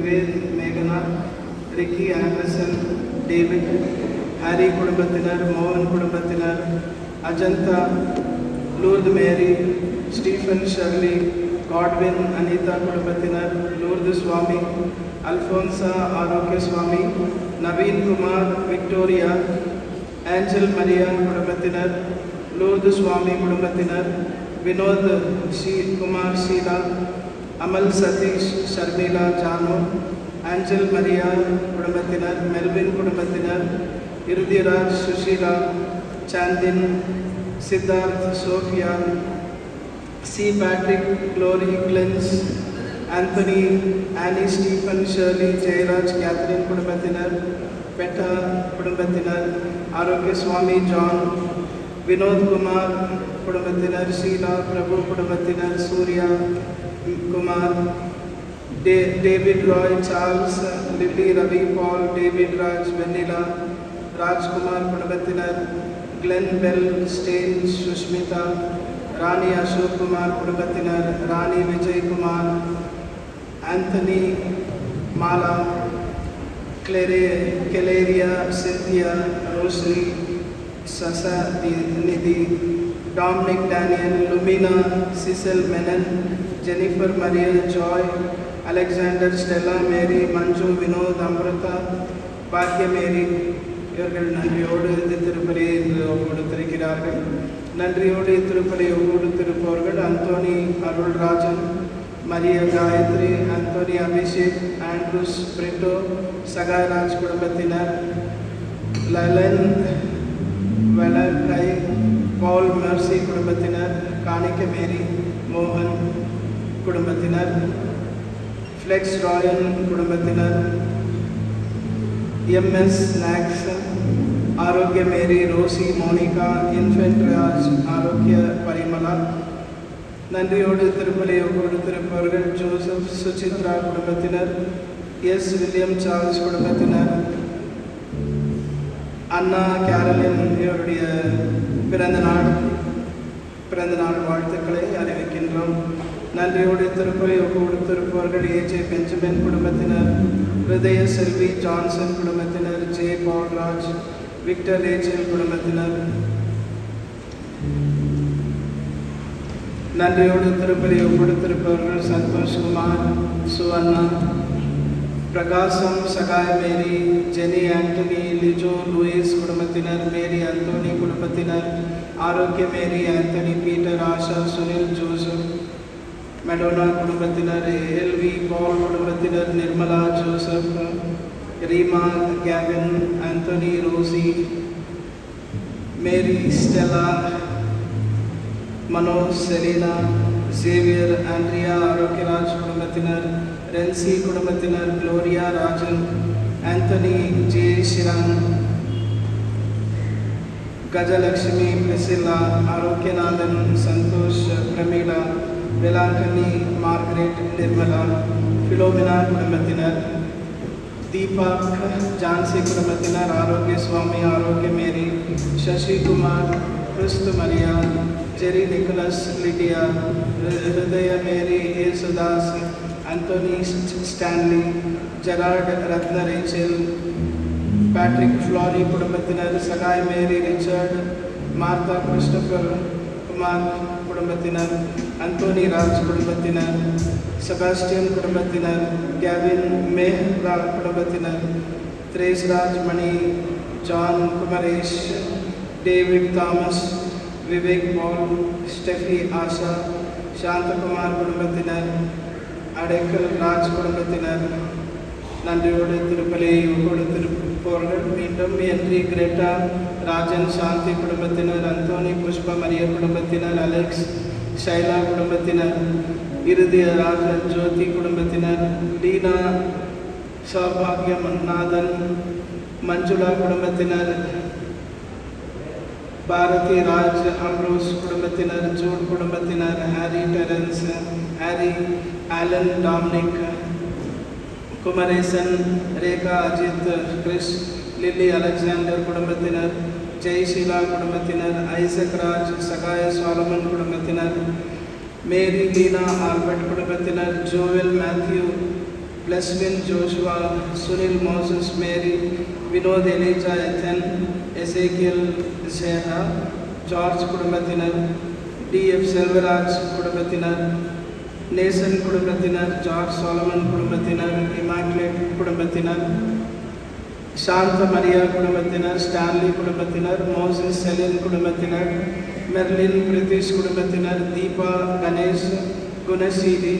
David, Meghana, Ricky, Anderson, David, Harry குடும்பத்தினர், மோகன் குடும்பத்தினர், Ajanta, Lourdu Mary, Stephen Shirley, Godwin, Anita குடும்பத்தினர், Lourdu Swamy, Alphonsa Arokiya Swamy, Naveen Kumar, Victoria, Angel Maria குடும்பத்தினர், லூர்து சுவாமி குடும்பத்தினர், வினோத் குமார் ஷீலா, அமல் சதீஷ், ஷர்மிளா, ஜானு, ஏஞ்சல் மரியா குடும்பத்தினர், மெல்வின் குடும்பத்தினர், Irudhiraj, Sushila, Santhin, Siddharth, Sophia, C Patrick, Glory, Glens, Anthony, Annie, Stephen, Shirley, Jayaraj, Catherine குடும்பத்தினர், பெட்டா குடும்பத்தினர், ஆரோக்கிய சுவாமி, ஜான், வினோத் குமார் குடும்பத்தினர், ஷீலா, பிரபு குடும்பத்தினர், Surya Kumar, David Roy, Charles, Lily, Ravi, Paul, David Raj, Vennila, Rajkumar குடும்பத்தினர், Glen Bell, Stan, Sushmita, Rani Ashok Kumar குடும்பத்தினர், ராணி விஜய்குமார், ஆந்தனி, மாலா, கெலேரியா, சிந்தியா, ரோஸ்லி, சசா நிதி, டாமினிக், டேனியல், லுமினா, சிசல், Menon, Jennifer, Maria, Joy, Alexander, Stella, Mary, Manju, Vinod, Amritha, Bhagyamary இவர்கள் நன்றியோடு இந்த திருப்பலியை கொடுத்திருக்கிறார்கள். நன்றியோடு இத்திருப்பலியை கொடுத்திருப்பவர்கள் Anthony Arulrajan, Maria Gayathri, Anthony Abhishek, Andrews Brito, Sahayaraj குடும்பத்தினர், லலன் வெலக்கை, பால் மெர்சி குடும்பத்தினர், காணிக்க மேரி, மோகன் குடும்பத்தினர், ஃப்ளெக்ஸ் ராயன் குடும்பத்தினர், எம்எஸ் ஸ்நாக்ஸ், ஆரோக்கிய மேரி, ரோசி, மோனிகா, இன்ஃபென்ட் ராஜ், ஆரோக்கிய பரிமலா. நன்றியோடு திருப்பலியை கொடுத்திருப்பவர்கள் ஜோசப், சுசித்ரா குடும்பத்தினர், எஸ் வில்லியம் சார்ல்ஸ் குடும்பத்தினர், அண்ணா கேரலின் இவருடைய பிறந்த நாள் வாழ்த்துக்களை அறிவிக்கின்றோம். நன்றியோடு திருப்பலியை கொடுத்திருப்பவர்கள் ஏஜே பெஞ்சமின் குடும்பத்தினர், ஹிருதய செல்வி, ஜான்சன் குடும்பத்தினர், ஜே பால்ராஜ், விக்டர் ரேச்சல் குடும்பத்தினர். நன்றியோடு திருப்பலியை கொடுத்திருப்பவர்கள் Santhoshkumar, Swarna, Prakasam, Sahaya Mary, Jenny, Anthony, Lijo, Louis குடும்பத்தினர், மேரி அந்தோனி குடும்பத்தினர், Arokiya Mary, Anthony, Peter, Asha, Sunil, Joseph, Madonna குடும்பத்தினர், எல்வி, பால் குடும்பத்தினர், Nirmala, Joseph, Reema, Kevin, Anthony, Rosy, Mary, Stella, Manoj, Selina, Xavier, Andrea, Arokiyaraj குடும்பத்தினர், ரென்சி குடும்பத்தினர், Gloria, Rajan, Anthony, J, Shiran, Gajalakshmi, Priscilla, Arokiyanathan, Santhosh, Pramila, Velankanni, Margaret, Nirmala, Philomena குடும்பத்தினர், தீபக், ஜான்சி குடும்பத்தினர், Arokiya Swamy, Arokiya Mary, Sasikumar, Kristhu Maria, Jerry, Nicholas, Lydia, Hrudaya Mary, Yesudas, Anthony, Stanley, Gerard, Ratna, Rachel, Patrick, Flory குடும்பத்தினர், Sahay Mary, Richard, Martha, Christopher, Kumar குடும்பத்தினர், Anthony Raj குடும்பத்தினர், Sebastian குடும்பத்தினர், Kevin, Mehra குடும்பத்தினர், Thereseraj, Mani, John, Kumaresh, David, Thomas, Vivek, Paul, Steffi, Asha, Santhakumar குடும்பத்தினர், அடைக்கல் ராஜ் குடும்பத்தினர். நன்றியோடு திருப்பலியை கொடுத்திருப்பவர்கள் மீண்டும் என்றி, கிரெட்டா, ராஜன், சாந்தி குடும்பத்தினர், அந்தோனி, புஷ்பா, மரிய குடும்பத்தினர், அலெக்ஸ், ஷைலா குடும்பத்தினர், இறுதி ராஜன், ஜோதி குடும்பத்தினர், லீனா, சௌபாகியம், நாதன், மஞ்சுளா குடும்பத்தினர், பாரதி, ராஜ், அம்ரோஸ் குடும்பத்தினர், ஜூட் குடும்பத்தினர், Harry, Terence, Harry, Alan, Dominic, Kumaresan, Rekha, Ajith, Chris, Lily, Alexander குடும்பத்தினர், ஜெய்ஷீலா குடும்பத்தினர், ஐசக் ராஜ், சகாய சாலமன் குடும்பத்தினர், மேரி, லீனா, ஆல்பர்ட் குடும்பத்தினர், Joel, Matthew, Blesswin Joshua, Sunil Moses Mary, Vinod Elijah Ethan, Ezekiel Zehra, George Kudumbathinar, D.F. Selvaraj Kudumbathinar, Nathan Kudumbathinar, George Solomon Kudumbathinar, Immaculate Kudumbathinar, Shanta Maria Kudumbathinar, Stanley Kudumbathinar, Moses Selin Kudumbathinar, Merlin Pritish Kudumbathinar, Deepa Ganesh Gunasidi,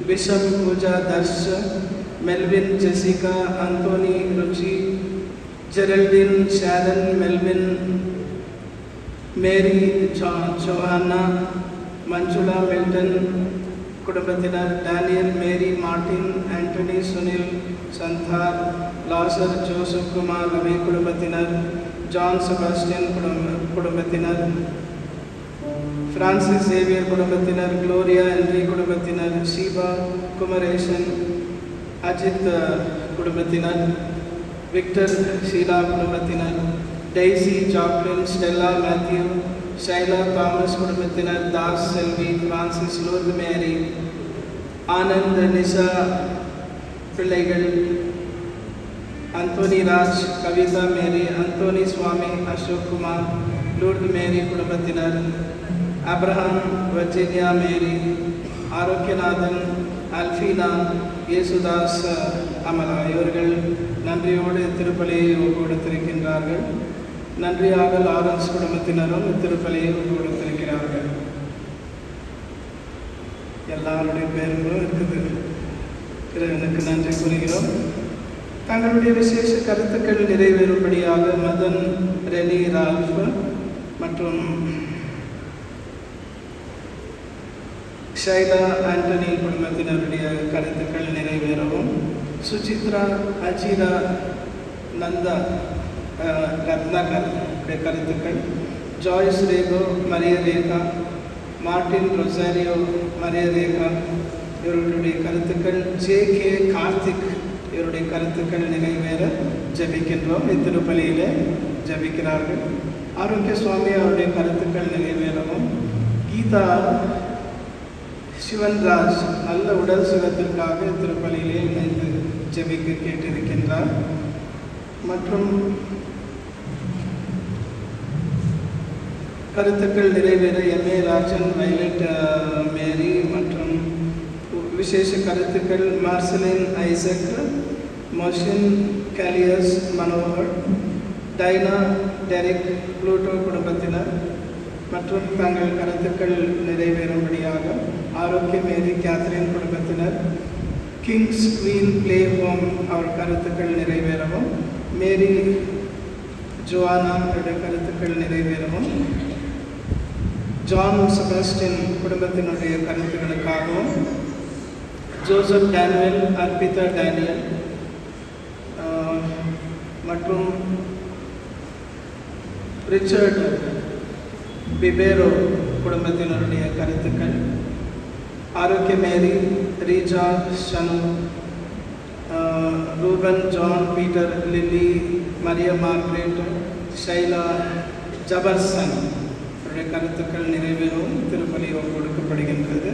Bishop Pooja Darsh, Melvin Jessica, Anthony Ruchi, Geraldine Sharon, Melvin, Mary Johanna, Manjula Milton Kudumbathinar, Daniel Mary Martin, Anthony Sunil Santhar, Lazar Joseph Kumar Ravi Kudumbathinar, John Sebastian Kudumbathinar, Francis Xavier Kudumbathinar, Gloria Henry Kudumbathinar, Shiva Kumareshan, Ajit Kudumbathinar, Victor Sheila Kudumbathinar, Daisy Joplin, Stella Matthew, Shaila Thomas Kudumbathinar, Das Selvi, Francis Lourdes Mary, Anand Nisa Pillaigal, Anthony Raj, Kavita Mary, Anthony Swami, Ashok Kumar, Lourdes Mary Kudumbathinar, Abraham Virginia Mary, Arokyanathan, Alfina, Yesudas Amala, இவர்கள் நன்றியோடு திருப்பலியை ஒப்புக்கொடுத்திருக்கின்றார்கள். நன்றியாக Lawrence குடும்பத்தினரும் திருப்பலியை ஒப்புக்கொடுத்திருக்கிறார்கள். எல்லாருடைய பேர்களும் இருக்குது. இறைவனுக்கு நன்றி கூறுகிறோம். தங்களுடைய விசேஷ கருத்துக்கள் நிறைவேறும்படியாக மதன் ரெனி ரால்ஃப் மற்றும் ஷைலா ஆண்டனி குடும்பத்தினருடைய கருத்துக்கள் நிறைவேறவும், சுசித்ரா அஜிரா நந்தா ரத்னாகர் கருத்துக்கள், Joyce Rego Maria Rekha, Martin Rosario Maria Rekha இவர்களுடைய கருத்துக்கள், ஜே.கே. கார்த்திக் இவருடைய கருத்துக்கள் நிறைவேற ஜபிக்கின்றோம். இத்திருப்பலியிலே ஜபிக்கிறார்கள். ஆரோக்கிய சுவாமி அவருடைய கருத்துக்கள் நிறைவேறவும், கீதா சிவன்ராஜ் நல்ல உடல் சுகத்திற்காக திருப்பலியிலே இணைந்து ஜெபிக்க கேட்டிருக்கின்றார். மற்றும் கருத்துக்கள் நிறைவேற எம்.ஏ. ராஜன், வைலட் மேரி மற்றும் விசேஷ கருத்துக்கள் மார்சலின் ஐசக், மோஷின் கேலியஸ் மனோகர், டைனா டெரிக் ப்ளூட்டோ குடும்பத்தினர் மற்றும் தங்கள் கருத்துக்கள் நிறைவேறும்படியாக ஆரோக்கிய மேரி கேத்ரின் குடும்பத்தினர், கிங்ஸ் குவீன் பிளே ஹோம் அவர் கருத்துக்கள் நிறைவேறவும், மேரி ஜோவானா அவருடைய கருத்துக்கள் நிறைவேறவும், ஜான் செபாஸ்டின் குடும்பத்தினுடைய கருத்துக்களுக்காகவும், ஜோசப் டேனியல், அர்பிதா டேனியல் மற்றும் ரிச்சர்ட் பிபேரோ குடும்பத்தினருடைய கருத்துக்கள், Arokiya Mary, Reeja Shanu, Ruben, John, Peter, Lily, Maria Margaret, Shaila Jefferson அவருடைய கருத்துக்கள் நிறைவேறவும் திருப்பலி கொடுக்கப்படுகின்றது.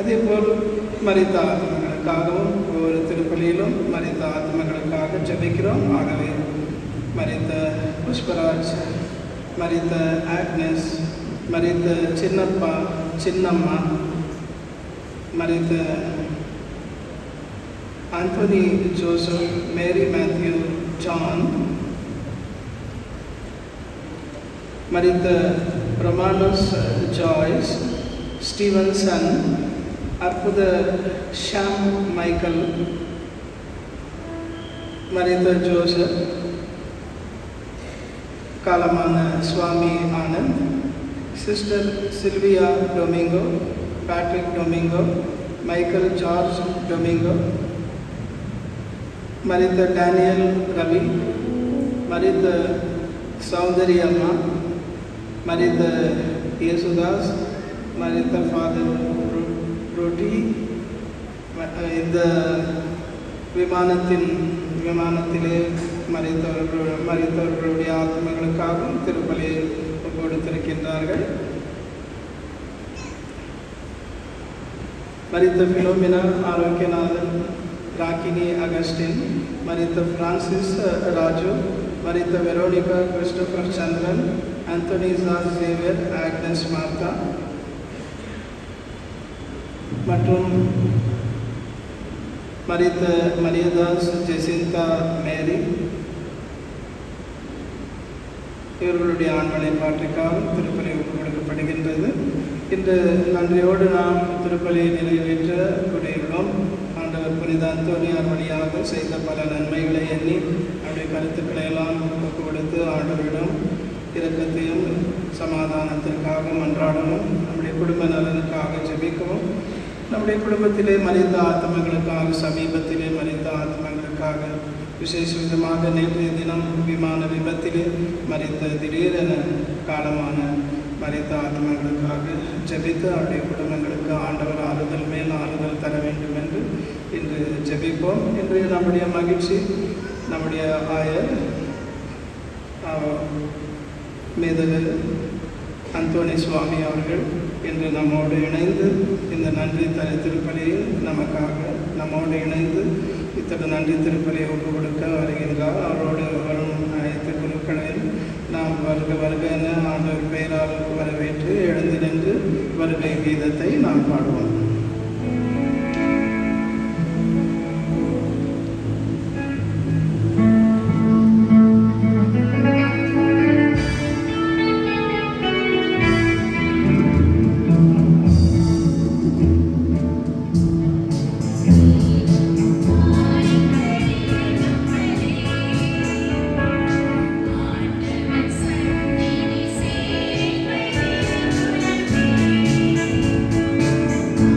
அதேபோல் மரித்த ஆத்மங்களுக்காகவும் ஒவ்வொரு திருப்பலியிலும் மரித்த ஆத்மங்களுக்காக ஜபிக்கிறோம். ஆகவே மரித்த புஷ்பராஜ், மரித்த ஆக்னஸ், மரித்த சின்னப்பா, சின்னம்மா, மரித்த ஆந்தோனி ஜோசப், மேரி மேத்யூ, ஜான், மரித்த ரொமானஸ் ஜாய்ஸ், ஸ்டீவன்சன், அற்புத ஷாம் மைக்கேல், மரித்த ஜோசப், காலமான Swami Anand, sister Sylvia Domingo, Patrick Domingo, Michael George Domingo, மரித்த டேனியல் ரவி, மரித்த சௌந்தரி அம்மா, மரித்த இயேசுதாஸ், மரித்த ஃபாதர் ரோட்டி, இந்த விமானத்திலே மரித்தவர்களுடைய ஆத்மங்களுக்காகவும் திருப்பலி கொடுத்திருக்கின்றார்கள். மரித்த பிலோமினா, ஆரோக்கியநாதன், ராக்கினி அகஸ்டின், மரித்த பிரான்சிஸ் ராஜு, மரித்த Veronica Christopher Chandran, Anthony George Xavier, Agnes Martha மற்றும் மரித்த மரியதாஸ் ஜெசிந்தா மேரி இவர்களுடைய ஆண்மனை பாட்டுக்காக திருப்பலி ஒப்புக் கொடுக்கப்படுகின்றது. இன்று நன்றியோடு நாம் திருப்பலியை நிறைவேற்ற கூடியுள்ளோம். ஆண்டவர் புனித அந்தோனியார் வழியாக செய்த பல நன்மைகளை எண்ணி அவருடைய கருத்துக்களை எல்லாம் ஒப்புக் கொடுத்து ஆண்டவரிடம் இரக்கத்தையும் சமாதானத்திற்காக மன்றாடவும், நம்முடைய குடும்ப நலனுக்காக ஜெபிக்கவும், நம்முடைய குடும்பத்திலே மரித்த ஆத்மங்களுக்காக, சமீபத்திலே மரித்த ஆத்மங்களுக்காக, விசேஷ விதமாக நேற்றைய தினம் விமான விபத்திலே மரித்த திடீரென காலமான மரித்த ஆத்மங்களுக்காக ஜெபித்து அவருடைய குடும்பங்களுக்கு ஆண்டவர் ஆறுதல் மேல் ஆறுதல் தர வேண்டும் என்று இன்று ஜெபிப்போம். இன்றைய நம்முடைய மகிழ்ச்சி, நம்முடைய ஆயர் மேதகு அந்தோணி சுவாமி அவர்கள் இன்று நம்மோடு இணைந்து இந்த நன்றி திருப்பலியை நமக்காக நம்மோடு இணைந்து இத்தனை நன்றி திருப்பலியை ஒப்புக் கொடுக்க வருகின்றார். அவரோடு வரும் அனைத்து குழுக்களையும் நாம் வருக வருக என ஆண்டவர் பெயரால் வரவேற்று எழுந்து நின்று வருகை கீதத்தை நாம் பாடுவோம். Thank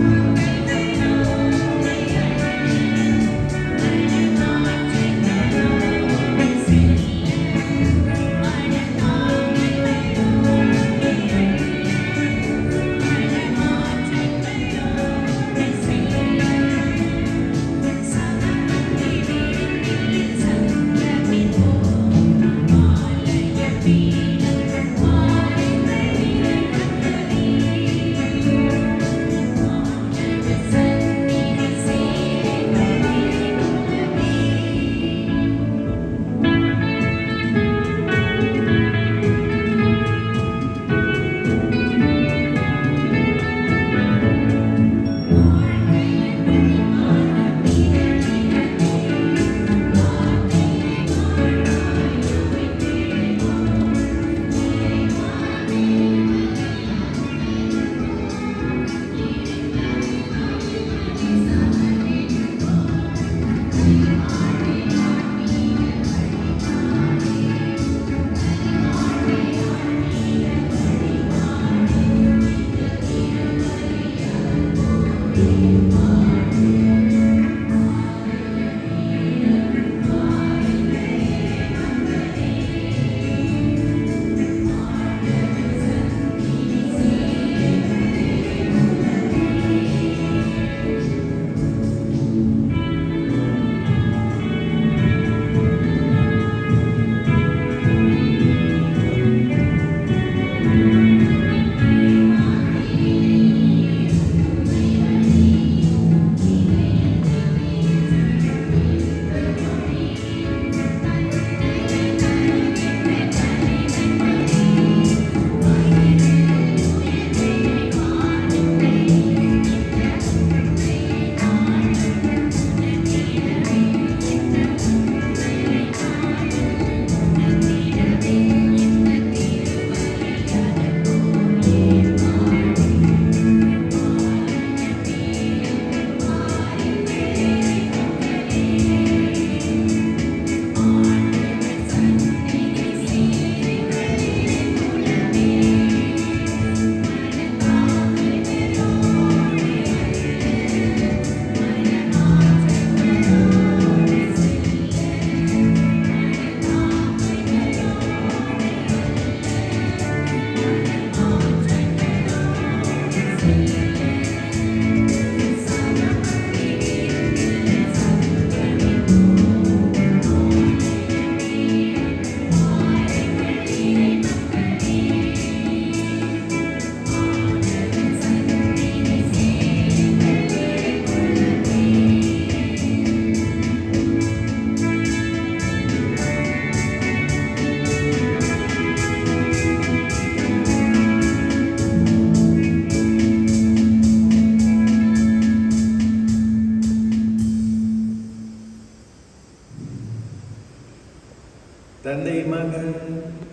தந்தை மகன்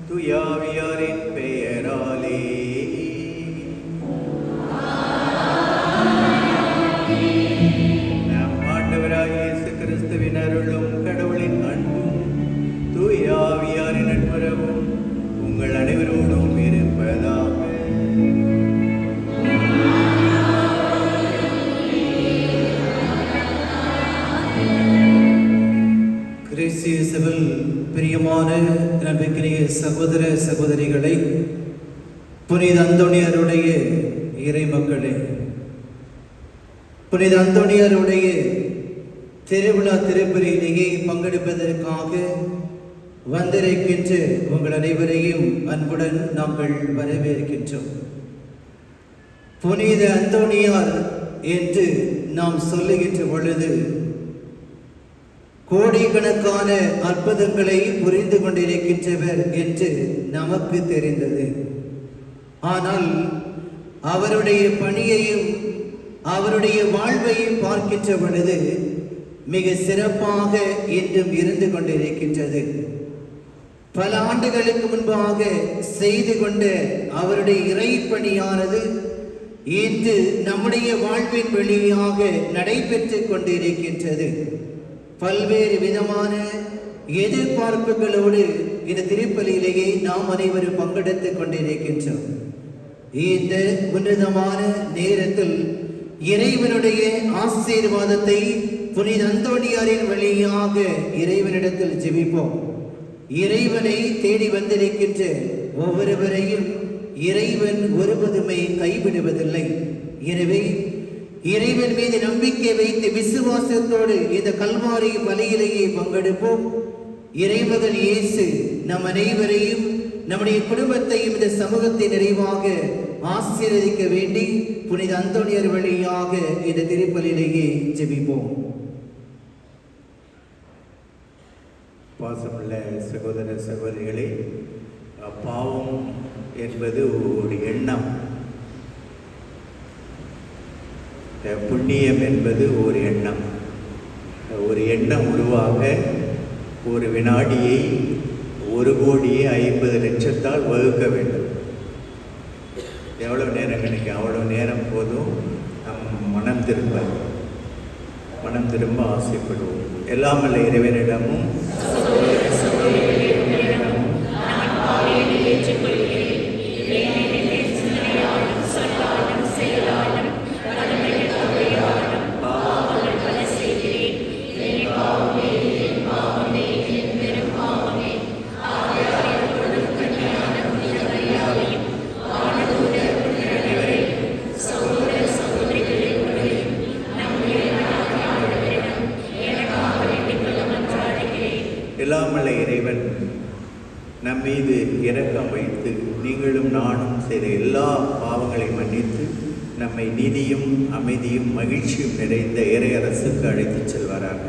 தூயாவியாரின் பெயராலே. நம் ஆண்டவராகிய இயேசு கிறிஸ்துவின் அருளும் கடவுளின் அன்பும் தூயாவியாரின் நட்புறவும் உங்கள் அனைவரோடும் இருப்பதாக. கிறிஸ்துவில் பிரியமான நம்பிக்கைய சகோதர சகோதரிகளை, புனித அந்தோணியாருடைய இறை மக்களே, புனித அந்தோணியாருடைய திருவிழா திருப்பலியிலேயே பங்கெடுப்பதற்காக வந்திருக்கின்ற உங்கள் அனைவரையும் அன்புடன் நாங்கள் வரவேற்கின்றோம். புனித அந்தோணியார் என்று நாம் சொல்லுகின்ற பொழுது கோடிக்கணக்கான அற்புதங்களை புரிந்து கொண்டிருக்கின்றவர் என்று நமக்கு தெரிந்தது. ஆனால் அவருடைய பணியையும் அவருடைய வாழ்வையும் பார்க்கின்ற பொழுது மிக சிறப்பாக இன்றும் இருந்து கொண்டிருக்கின்றது. பல ஆண்டுகளுக்கு முன்பாக செய்து கொண்ட அவருடைய இறைப்பணியானது இன்று நம்முடைய வாழ்வின் வழியாக நடைபெற்று கொண்டிருக்கின்றது. பல்வேறு விதமான எதிர்பார்ப்புகளோடு இந்த திருப்பலியிலேயே நாம் அனைவரும் பங்கெடுத்துக் கொண்டிருக்கின்றோம். இந்த உன்னதமான நேரத்தில் இறைவனுடைய ஆசீர்வாதத்தை புனித அந்தோணியாரின் வழியாக இறைவனிடத்தில் ஜெபிப்போம். இறைவனை தேடி வந்திருக்கின்ற ஒவ்வொருவரையும் இறைவன் ஒருபோதுமே கைவிடுவதில்லை. எனவே இறைவன் மீது நம்பிக்கை வைத்து விசுவாசத்தோடு இந்த கல்வாரி பலியிலேயே பங்கெடுப்போம். இறைமகன் இயேசு நம் அனைவரையும் நம்முடைய குடும்பத்தையும் இந்த சமூகத்தை நிறைவாக ஆசீர்வதிக்க வேண்டி புனித அந்தோணியார் வழியாக இந்த திருப்பலியிலேயே ஜெபிப்போம். பாசமுள்ள சகோதர சகோதரிகளே, பாவம் என்பது ஒரு எண்ணம், புண்ணியம் என்பது ஒரு எண்ணம். ஒரு எண்ணம் உருவாக ஒரு வினாடியை 1,50,00,000 வகுக்க வேண்டும். எவ்வளோ நேரம் கிடைக்கும்? அவ்வளோ நேரம் போதும் நம் மனம் திரும்ப ஆசைப்படுவோம். எல்லாமல்ல இறைவனிடமும் எல்லாமல்ல இறைவன் நம் மீது இரக்கம் வைத்து நீங்களும் நானும் செய்த எல்லா பாவங்களையும் மன்னித்து நம்மை நீதியும் அமைதியும் மகிழ்ச்சியும் நிறைந்த இறை அரசுக்கு அழைத்துச் செல்வாராக.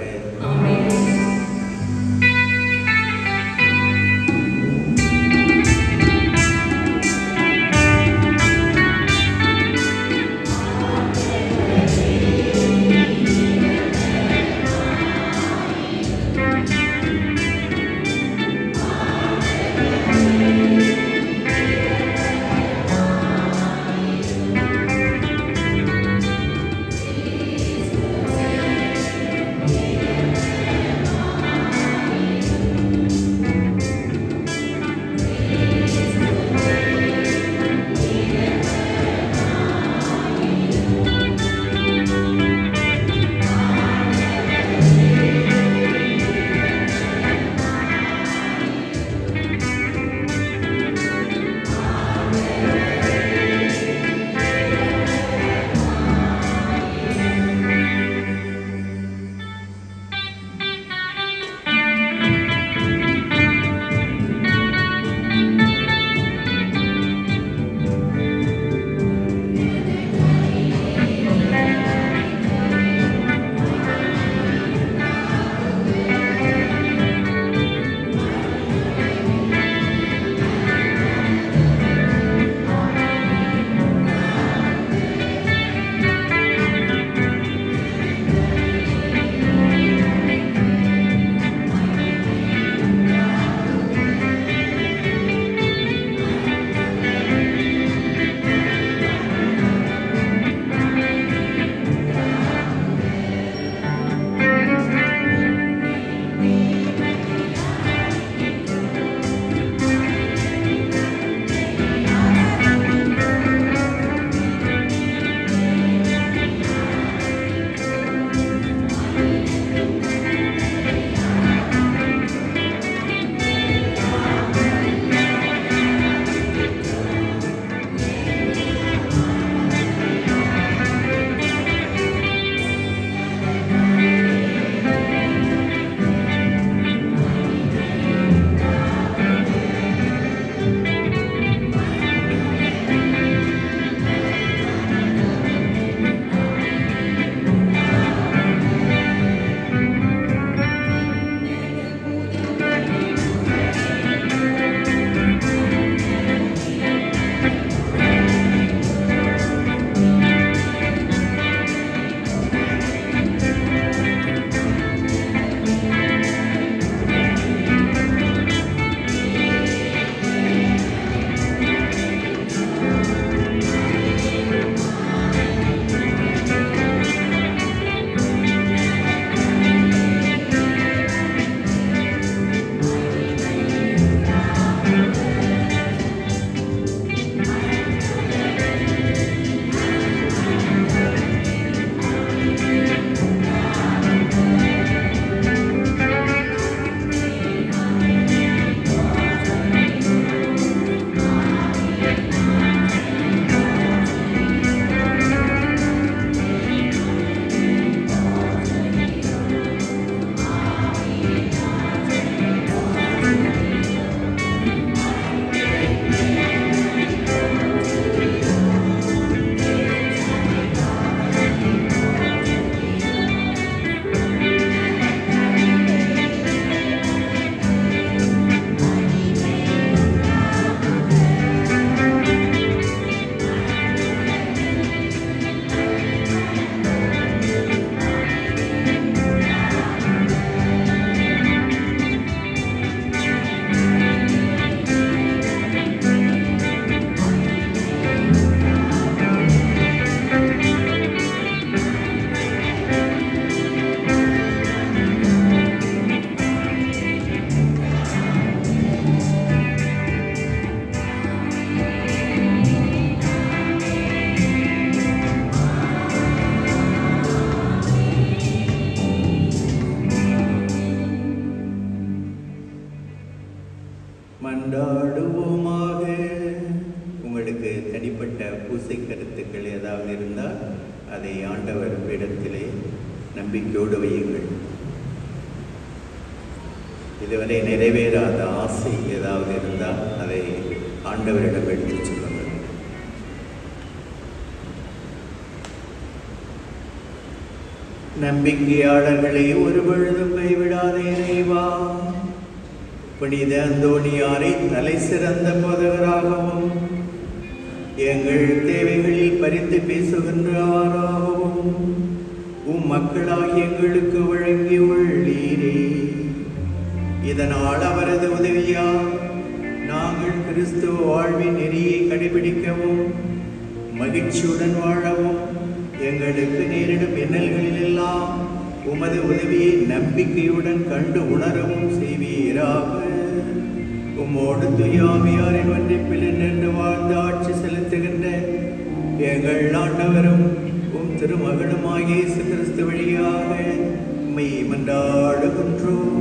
மன்றாடுவோமாக. உங்களுக்கு தனிப்பட்ட பூசை கருத்துக்கள் ஏதாவது இருந்தால் அதை ஆண்டவர் இடத்திலே நம்பிக்கையோடு வையுங்கள். இதுவரை நிறைவேறாத ஆசை ஏதாவது இருந்தால் அதை ஆண்டவரிடம் எடுத்துச் சொல்லுங்கள். நம்பிக்கையாளர்களை ஒரு பொழுதும் கைவிடாத இறைவா, புனித அந்தோணியாரை தலை சிறந்த போதகராகவும் எங்கள் தேவைகளில் பரிந்து பேசுகின்றவராகவும் மக்களாகி எங்களுக்கு வழங்கி உள்ளீரே. இதனால் அவரது உதவியால் நாங்கள் கிறிஸ்துவ வாழ்வின் நெறியை கடைபிடிக்கவும் மகிழ்ச்சியுடன் வாழவும் எங்களுக்கு நேரிடும் இன்னல்களிலெல்லாம் உமது உதவியை நம்பிக்கையுடன் கண்டு உணரவும் செய்வீராக. உம்மோடு துயாவியாரின் ஒன்றிப்பில் நின்று வாழ்ந்து ஆட்சி செலுத்துகின்ற எங்கள் ஆண்டவரும் திருமகனுமாகிய இயேசு கிறிஸ்து வழியாக உம்மை மன்றாடுகின்றோம்.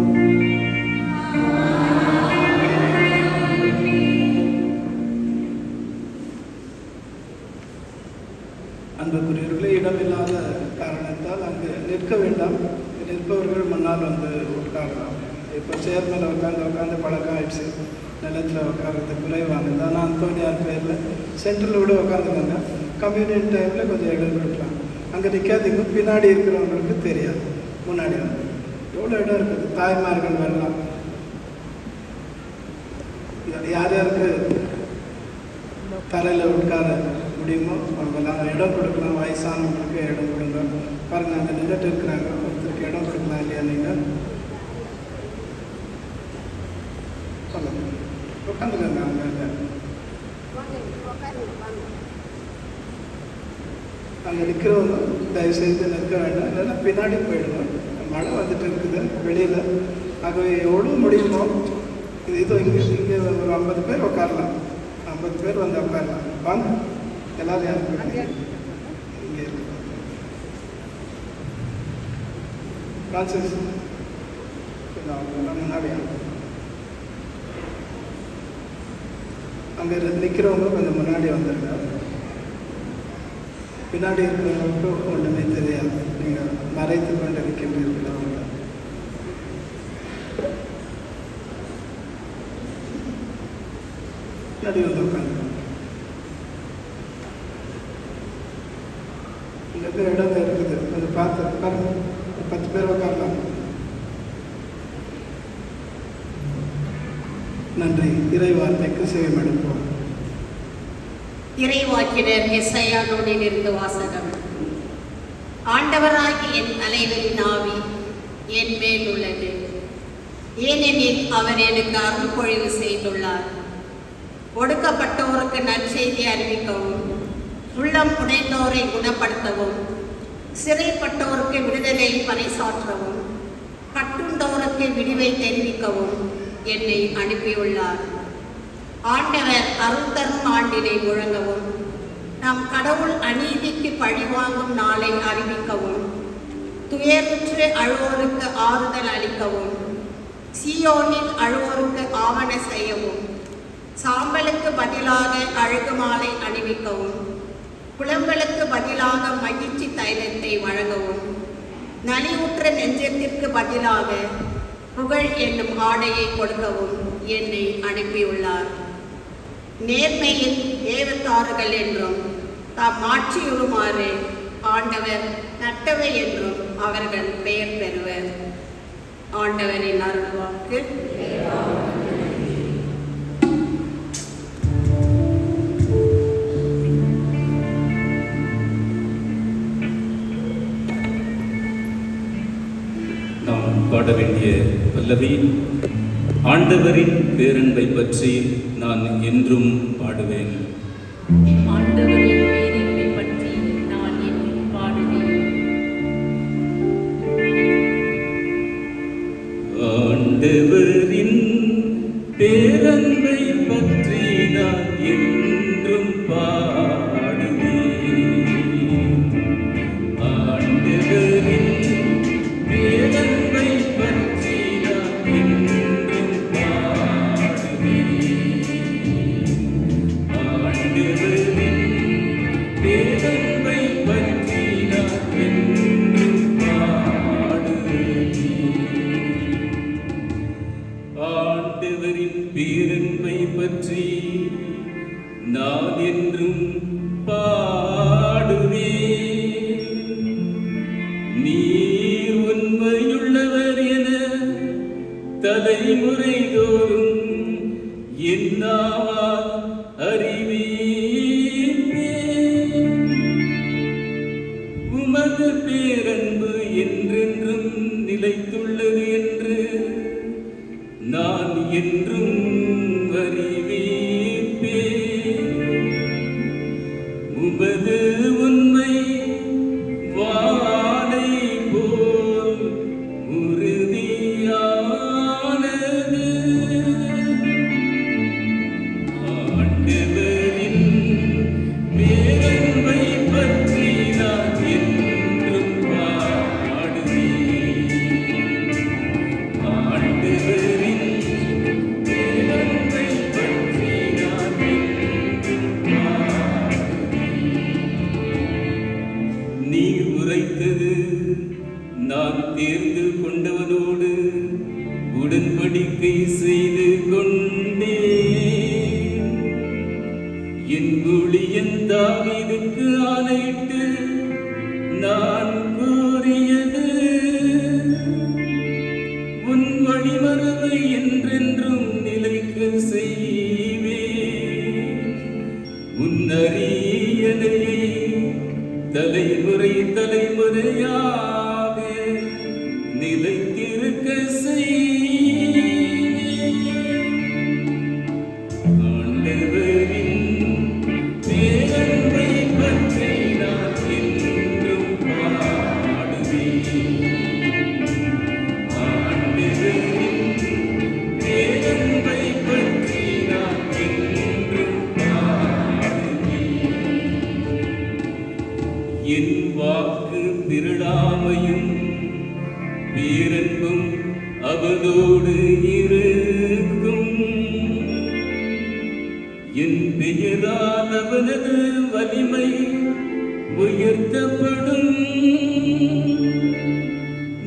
அன்புக்குரியவர்களே, இடமில்லாத காரணத்தால் அங்கு நிற்க வேண்டாம். நிற்பவர்கள் முன்னால் வந்து உட்காரலாம். இப்போ சேர் மேலே உட்காந்து பழக்கம் ஆயிடுச்சு. நிலத்தில் உட்கார்றது குறைவானது. ஆனால் அந்தோனியார் பேரில் சென்டரில் கூட உட்காந்துக்கோங்க. கம்யூனிட்டி டைமில் கொஞ்சம் இடம் கொடுக்கலாம். அங்கே நிற்காதீங்க, பின்னாடி இருக்கிறவங்களுக்கு தெரியாது. முன்னாடி வந்து எவ்வளோ இடம் இருக்குது. தாய்மார்கள் வரலாம். யார் யாருக்கு தரையில் உட்கார முடியுமோ அவங்கெல்லாம் இடம் கொடுக்கலாம். வயசானவங்களுக்கு இடம் கொடுங்க. பாருங்கள், அங்கே நின்றுட்டு இருக்கிறாங்க. ஒருத்தருக்கு இடம் கொடுக்கலாம் இல்லையா? நீங்கள் உட்காந்துக்கோங்க. அங்கே நிற்கிறவங்க தயவுசெய்து நிற்க வேண்டாம், இல்லைன்னா பின்னாடி போயிடுவோம். மழை வந்துட்டு இருக்குது வெளியில். ஆகவே எவ்வளோ முடியுமோ இதோ இங்கே ஒரு 50 பேர் உட்காரலாம். 50 பேர் வந்து உட்காரலாம். வாங்க எல்லாரும் யாரும் இங்கே இருக்கு. ஃப்ரான்சிஸ் முன்னாடி அங்கே நிற்கிறவங்க கொஞ்சம் முன்னாடி வந்துருங்க. பின்னாடி இருக்கிறவங்களுக்கு ஒன்றுமே தெரியாது. நீங்கள் மறைத்து கொண்டு இருக்கின்றீர்கள். அவங்க பின்னாடி வந்து உட்காந்து இங்கே இடம் இருக்குது. கொஞ்சம் பார்த்து உட்காந்து 10 பேர் உட்காரலாம். நன்றி. இறை வார்த்தைக்கு செவிமடுப்போம். இறைவாக்கினர் எஸ்ஐயா நூலிலிருந்து வாசகம். ஆண்டவராகி என் தலைவரின் ஆவி என் மேல் உள்ளது, ஏனெனில் அவர் எனக்கு அருள்பொழிவு செய்துள்ளார். ஒடுக்கப்பட்டோருக்கு நற்செய்தி அறிவிக்கவும், உள்ளம் உடைந்தோரை குணப்படுத்தவும், சிறைப்பட்டோருக்கு விடுதலை பறைசாற்றவும், கட்டுண்டோருக்கு விடிவை தெரிவிக்கவும் என்னை அனுப்பியுள்ளார். ஆண்டவர் அருள் தரும் ஆண்டினை முழங்கவும், நம் கடவுள் அநீதிக்கு பழிவாங்கும் நாளை அறிவிக்கவும், துயருற்று அழுவோருக்கு ஆறுதல் அளிக்கவும், சீயோனில் அழுவோருக்கு ஆவண செய்யவும், சாம்பலுக்கு பதிலாக அழகு மாலை அணிவிக்கவும், புலம்பலுக்கு பதிலாக மகிழ்ச்சி தைலத்தை வழங்கவும், நலிவுற்ற நெஞ்சத்திற்கு பதிலாக புகழ் என்னும் ஆடையை கொடுக்கவும் என்னை அனுப்பியுள்ளார். நேர்மையில் தேவதாறுகள் என்றும் தாம் மாற்றியுறுமாறு ஆண்டவர் நட்டவை என்றும் அவர்கள் பெயர் பெறுவர். ஆண்டவரின் அருள்வாக்கு. நாம் பாட வேண்டிய பல்லவி, ஆண்டவரின் பேரன்பை பற்றி நான் என்றும் பாடுவேன். ஆண்டவரின் பேரன்பை பற்றி நான் என்றும் பாடுவேன். ஆண்டவரின் பேரன்பை பற்றி நான் என்றும் பாடுவேன். ஆண்டவரின் பேரன்பை பற்றி நான் என்றும் பாடுவேன். தலைமுறை தோறும் என்னாவால் அறிவிப்பேன். உமது பேரன்பு என்றென்றும் நிலைத்துள்ளது என்று நான் என்றும் அறிவிப்பேன். உமது உண்மை வானை போல் உறுதியானது. ஆண்டவரின் பேரன்பை பற்றி நான் என்றும் பாடுவேன். ஆண்டவரின் பேரன்பை பற்றி நான் என்றும் பாடுவேன். நீ உரைத்தது நான் தேர்ந்து கொண்டவனோடு உடன்படிக்கை செய்து கொண்டேன். என் ஊழியன் தாவீதுக்கு ஆணையிட்டு நான் கூறியது, உன் வழிமரபை என்றென்றும் நிலைக்க செய்வேன். உன் அரியணையை தலைமுறை தலைமுறையாக நிலைத்திருக்க செய்வேன். ஆண்டவரின் பேரன்பை பற்றி நான் என்றும் பாடுவேன். ஆண்டவரின் பேரன்பை பற்றி நான் என்றும் பாடுவேன். என் வாக்கு திருடாமையும் பேரன்பும் அவனோடு இருக்கும். என் பெயரால் அவனது வலிமை உயர்த்தப்படும்.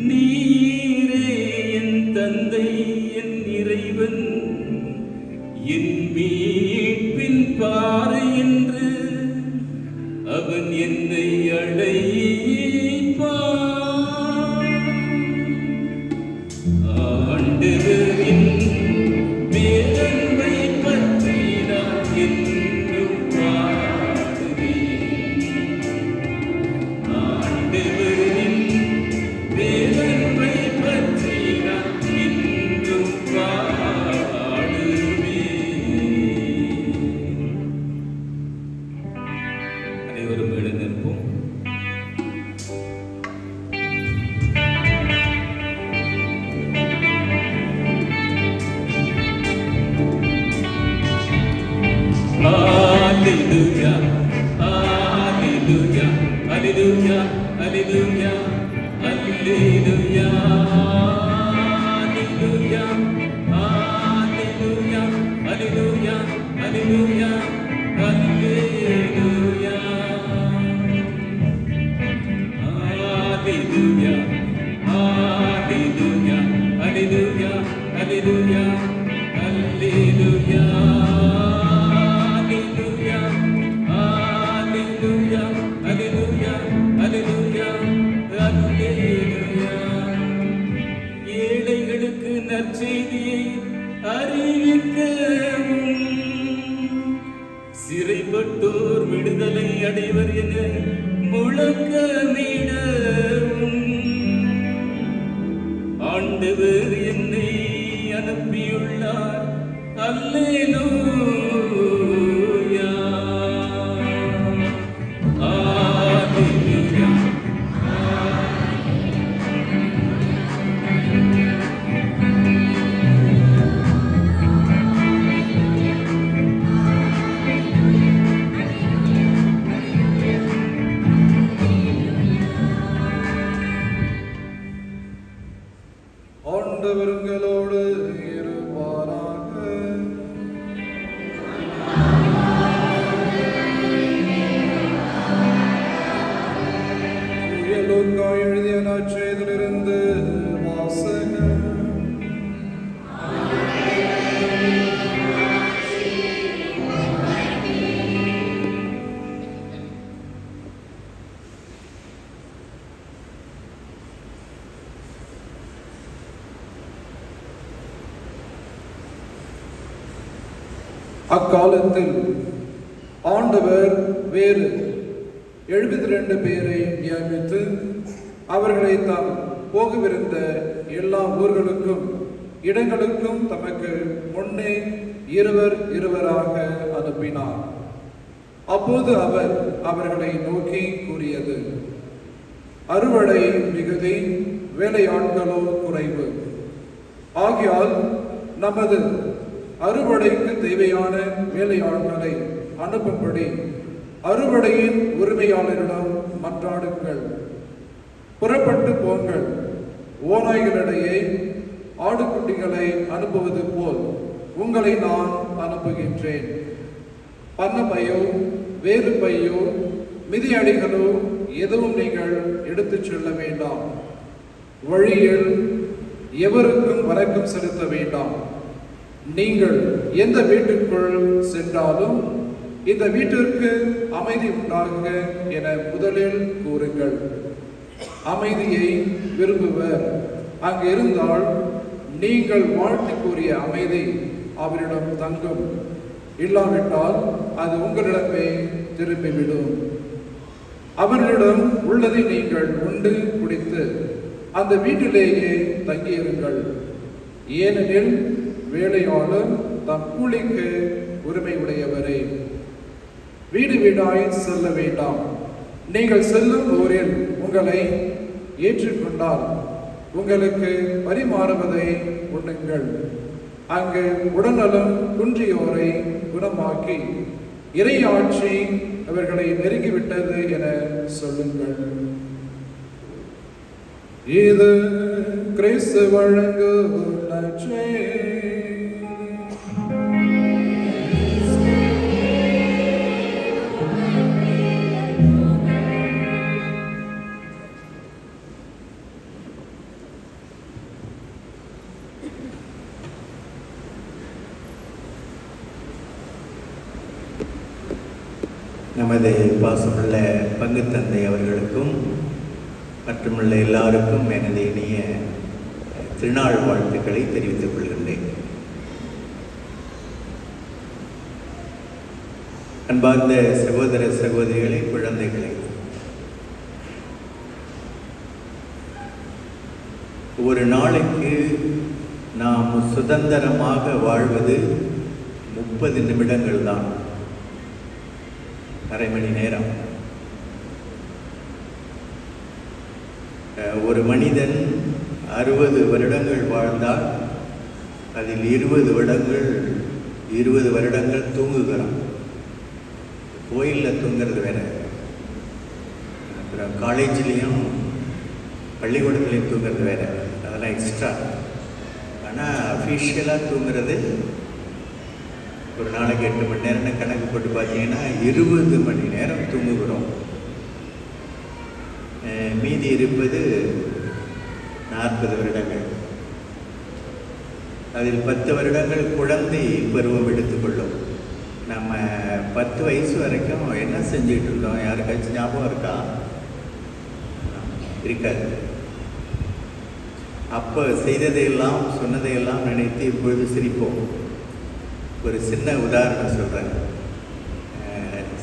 நீரே என் தந்தை, என் இறைவன், என் மீட்பின் பாறை என்று அவன் என்னை அழைப்பான். ஆண்டவரின் பேரன்பை பற்றி நான் என்றும் பாடுவேன். ஆண்டவரின் பேரன்பை பற்றி நான் என்றும் பாடுவேன். அனைவரும் எழுந்திருப்போம். Hallelujah, hallelujah, hallelujah, hallelujah, hallelujah, hallelujah, hallelujah, hallelujah, hallelujah, hallelujah, hallelujah, hallelujah, hallelujah, hallelujah, hallelujah. ஏழைகளுக்கு நற்செய்தியை அறிவிக்கவும், சிறைப்பட்டோர் விடுதலை அடைவர் என முழக்கமிடவும் ஆண்டவர் என்னை அனுப்பியுள்ளார். அல்லேலூயா, அல்லேலூயா. ஆண்டவர்களோடு இருப்பாராக. லூக்கா எழுதிய நற்செய்தியிலிருந்து வாசகம். அக்காலத்தில் ஆண்டவர் வேறு 72 பேரை நியமித்து அவர்களை தாம் போகவிருந்த எல்லா ஊர்களுக்கும் இடங்களுக்கும் தமக்கு முன்னே இருவராக அனுப்பினார். அப்போது அவர் அவர்களை நோக்கி கூறியது, அறுவடை மிகுதி, வேலையாட்களோ குறைவு. ஆகையால் நமது அறுவடைக்கு தேவையான வேலையாட்களை அனுப்பும்படி அறுவடையின் உரிமையாளரிடம் மன்றாடுங்கள். புறப்பட்டு போங்கள். ஓநாய்களிடையே ஆடுகுட்டிகளை அனுப்புவது போல் உங்களை நான் அனுப்புகின்றேன். பன்னப்பையோ வேறு பையோ மிதியடிகளோ எதுவும் நீங்கள் எடுத்துச் செல்ல வேண்டாம். வழியில் எவருக்கும் வணக்கம் செலுத்த வேண்டாம். நீங்கள் எந்த வீட்டுக்குள் சென்றாலும் இந்த வீட்டிற்கு அமைதி உண்டாகுக என முதலில் கூறுங்கள். அமைதியை விரும்புவர் அங்கு இருந்தால் நீங்கள் வாழ்த்து கூறிய அமைதி அவரிடம் தங்கும். இல்லாவிட்டால் அது உங்களிடமே திரும்பிவிடும். அவர்களிடம் உள்ளதை நீங்கள் உண்டு குடித்து அந்த வீட்டிலேயே தங்கியிருங்கள். ஏனெனில் வேலையாளர் தம் கூலிக்கு உரிமை உடையவரே. வீடு வீடாய் செல்ல வேண்டாம். நீங்கள் செல்லும் ஊரில் உங்களை ஏற்றுக்கொண்டால் உங்களுக்கு பரிமாறுவதை உண்ணுங்கள். அங்கு உடல்நலம் குன்றியோரை குணமாக்கி இறையாட்சி அவர்களை நெருங்கிவிட்டது என சொல்லுங்கள். இது கிறிஸ்து வழங்கும் நற்செய்தி. நமது பாசமுள்ள பங்கு தந்தை அவர்களுக்கும் மற்றுமுள்ள எல்லாருக்கும் எனது இனிய திருநாள் வாழ்த்துக்களை தெரிவித்துக் கொள்கின்றேன். அன்பார்ந்த சகோதர சகோதரிகளை, குழந்தைகளை, ஒரு நாளைக்கு நாம் சுதந்திரமாக வாழ்வது 30 நிமிடங்கள் தான், அரை மணி நேரம். ஒரு மனிதன் 60 வருடங்கள் வாழ்ந்தால் அதில் 20 வருடங்கள் தூங்குகிறான். கோயிலில் தூங்குறது வேற, அப்புறம் காலேஜ்லேயும் பள்ளிக்கூடத்துலேயும் தூங்குறது வேற, அதெல்லாம் எக்ஸ்ட்ரா. ஆனால் அஃபீஷியலாக தூங்குறது ஒரு நாளைக்கு 8 மணி நேரம்னு கணக்கு போட்டு பார்த்தீங்கன்னா 20 மணி நேரம் தூங்குகிறோம். மீதி இருப்பது 40 வருடங்கள். அதில் 10 வருடங்கள் குழந்தை பருவம் எடுத்துக்கொள்ளும். நம்ம 10 வயசு வரைக்கும் என்ன செஞ்சுக்கிட்டு இருந்தோம்? யாருக்காச்சும் ஞாபகம் இருக்கா? இருக்காது. அப்போ செய்ததையெல்லாம் சொன்னதையெல்லாம் நினைத்து இப்பொழுது சிரிப்போம். ஒரு சின்ன உதாரணம் சொல்கிறேன்.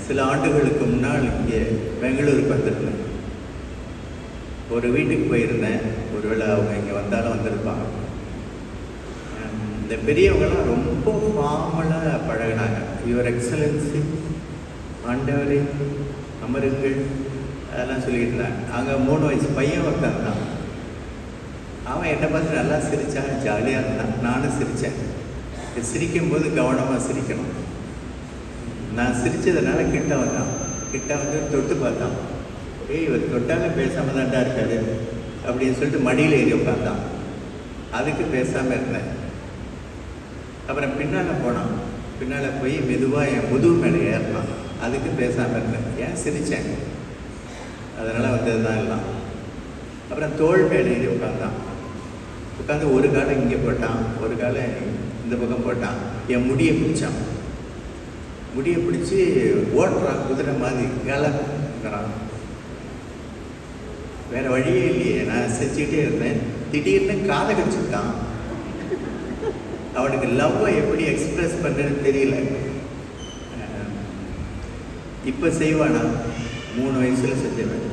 சில ஆண்டுகளுக்கு முன்னால் இங்கே பெங்களூருக்கு வந்திருந்தேன். ஒரு வீட்டுக்கு போயிருந்தேன். ஒருவேளை அவங்க இங்கே வந்தாலும் வந்திருப்பாங்க. இந்த பெரியவங்களாம் ரொம்ப ஃபார்மலாக பழகினாங்க. யுவர் எக்ஸலன்சி, ஆண்டவரே, அமருங்கள், அதெல்லாம் சொல்லிக்கிட்டு இருந்தாங்க. அங்கே 3 வயசு பையன் ஒருத்தன் தான். அவன் என்னை பார்த்து நல்லா சிரித்தான், ஜாலியாக இருந்தான். நானும் சிரித்தேன். சிரிக்கும்போது கவனமாக சிரிக்கணும். நான் சிரித்ததுனால கிட்ட வந்தான். கிட்ட வந்து தொட்டு பார்த்தான். இவர் தொட்டாலும் பேசாமல் தான்டா இருக்காது அப்படின்னு சொல்லிட்டு மடியில் ஏறி உட்காந்தான். அதுக்கு பேசாமல் இருந்தேன். அப்புறம் பின்னால் போனான். பின்னால் போய் மெதுவாக என் முதுகு மேலே ஏறினான். அதுக்கு பேசாமல் இருந்தேன். ஏன் சிரித்தேன், அதனால் வந்தது தான் எல்லாம். அப்புறம் தோள் மேலே ஏறி உட்காந்தான். உட்காந்து ஒரு காலை இங்கே போட்டான், ஒரு காலை இந்த பக்கம் போட்டான். என் முடியை பிடிச்சான். முடியை பிடிச்சி ஓட்டுறான், குதிரை மாதிரி கிளம்புறான். வேற வழியே இல்லையே. நான் சிரிச்சுக்கிட்டே இருந்தேன். திடீர்னு காதை கடிச்சுட்டான். அவனுக்கு லவ்வை எப்படி எக்ஸ்பிரஸ் பண்ணுறதுன்னு தெரியல. இப்போ செய்வானா? 3 வயசில் செஞ்சவன்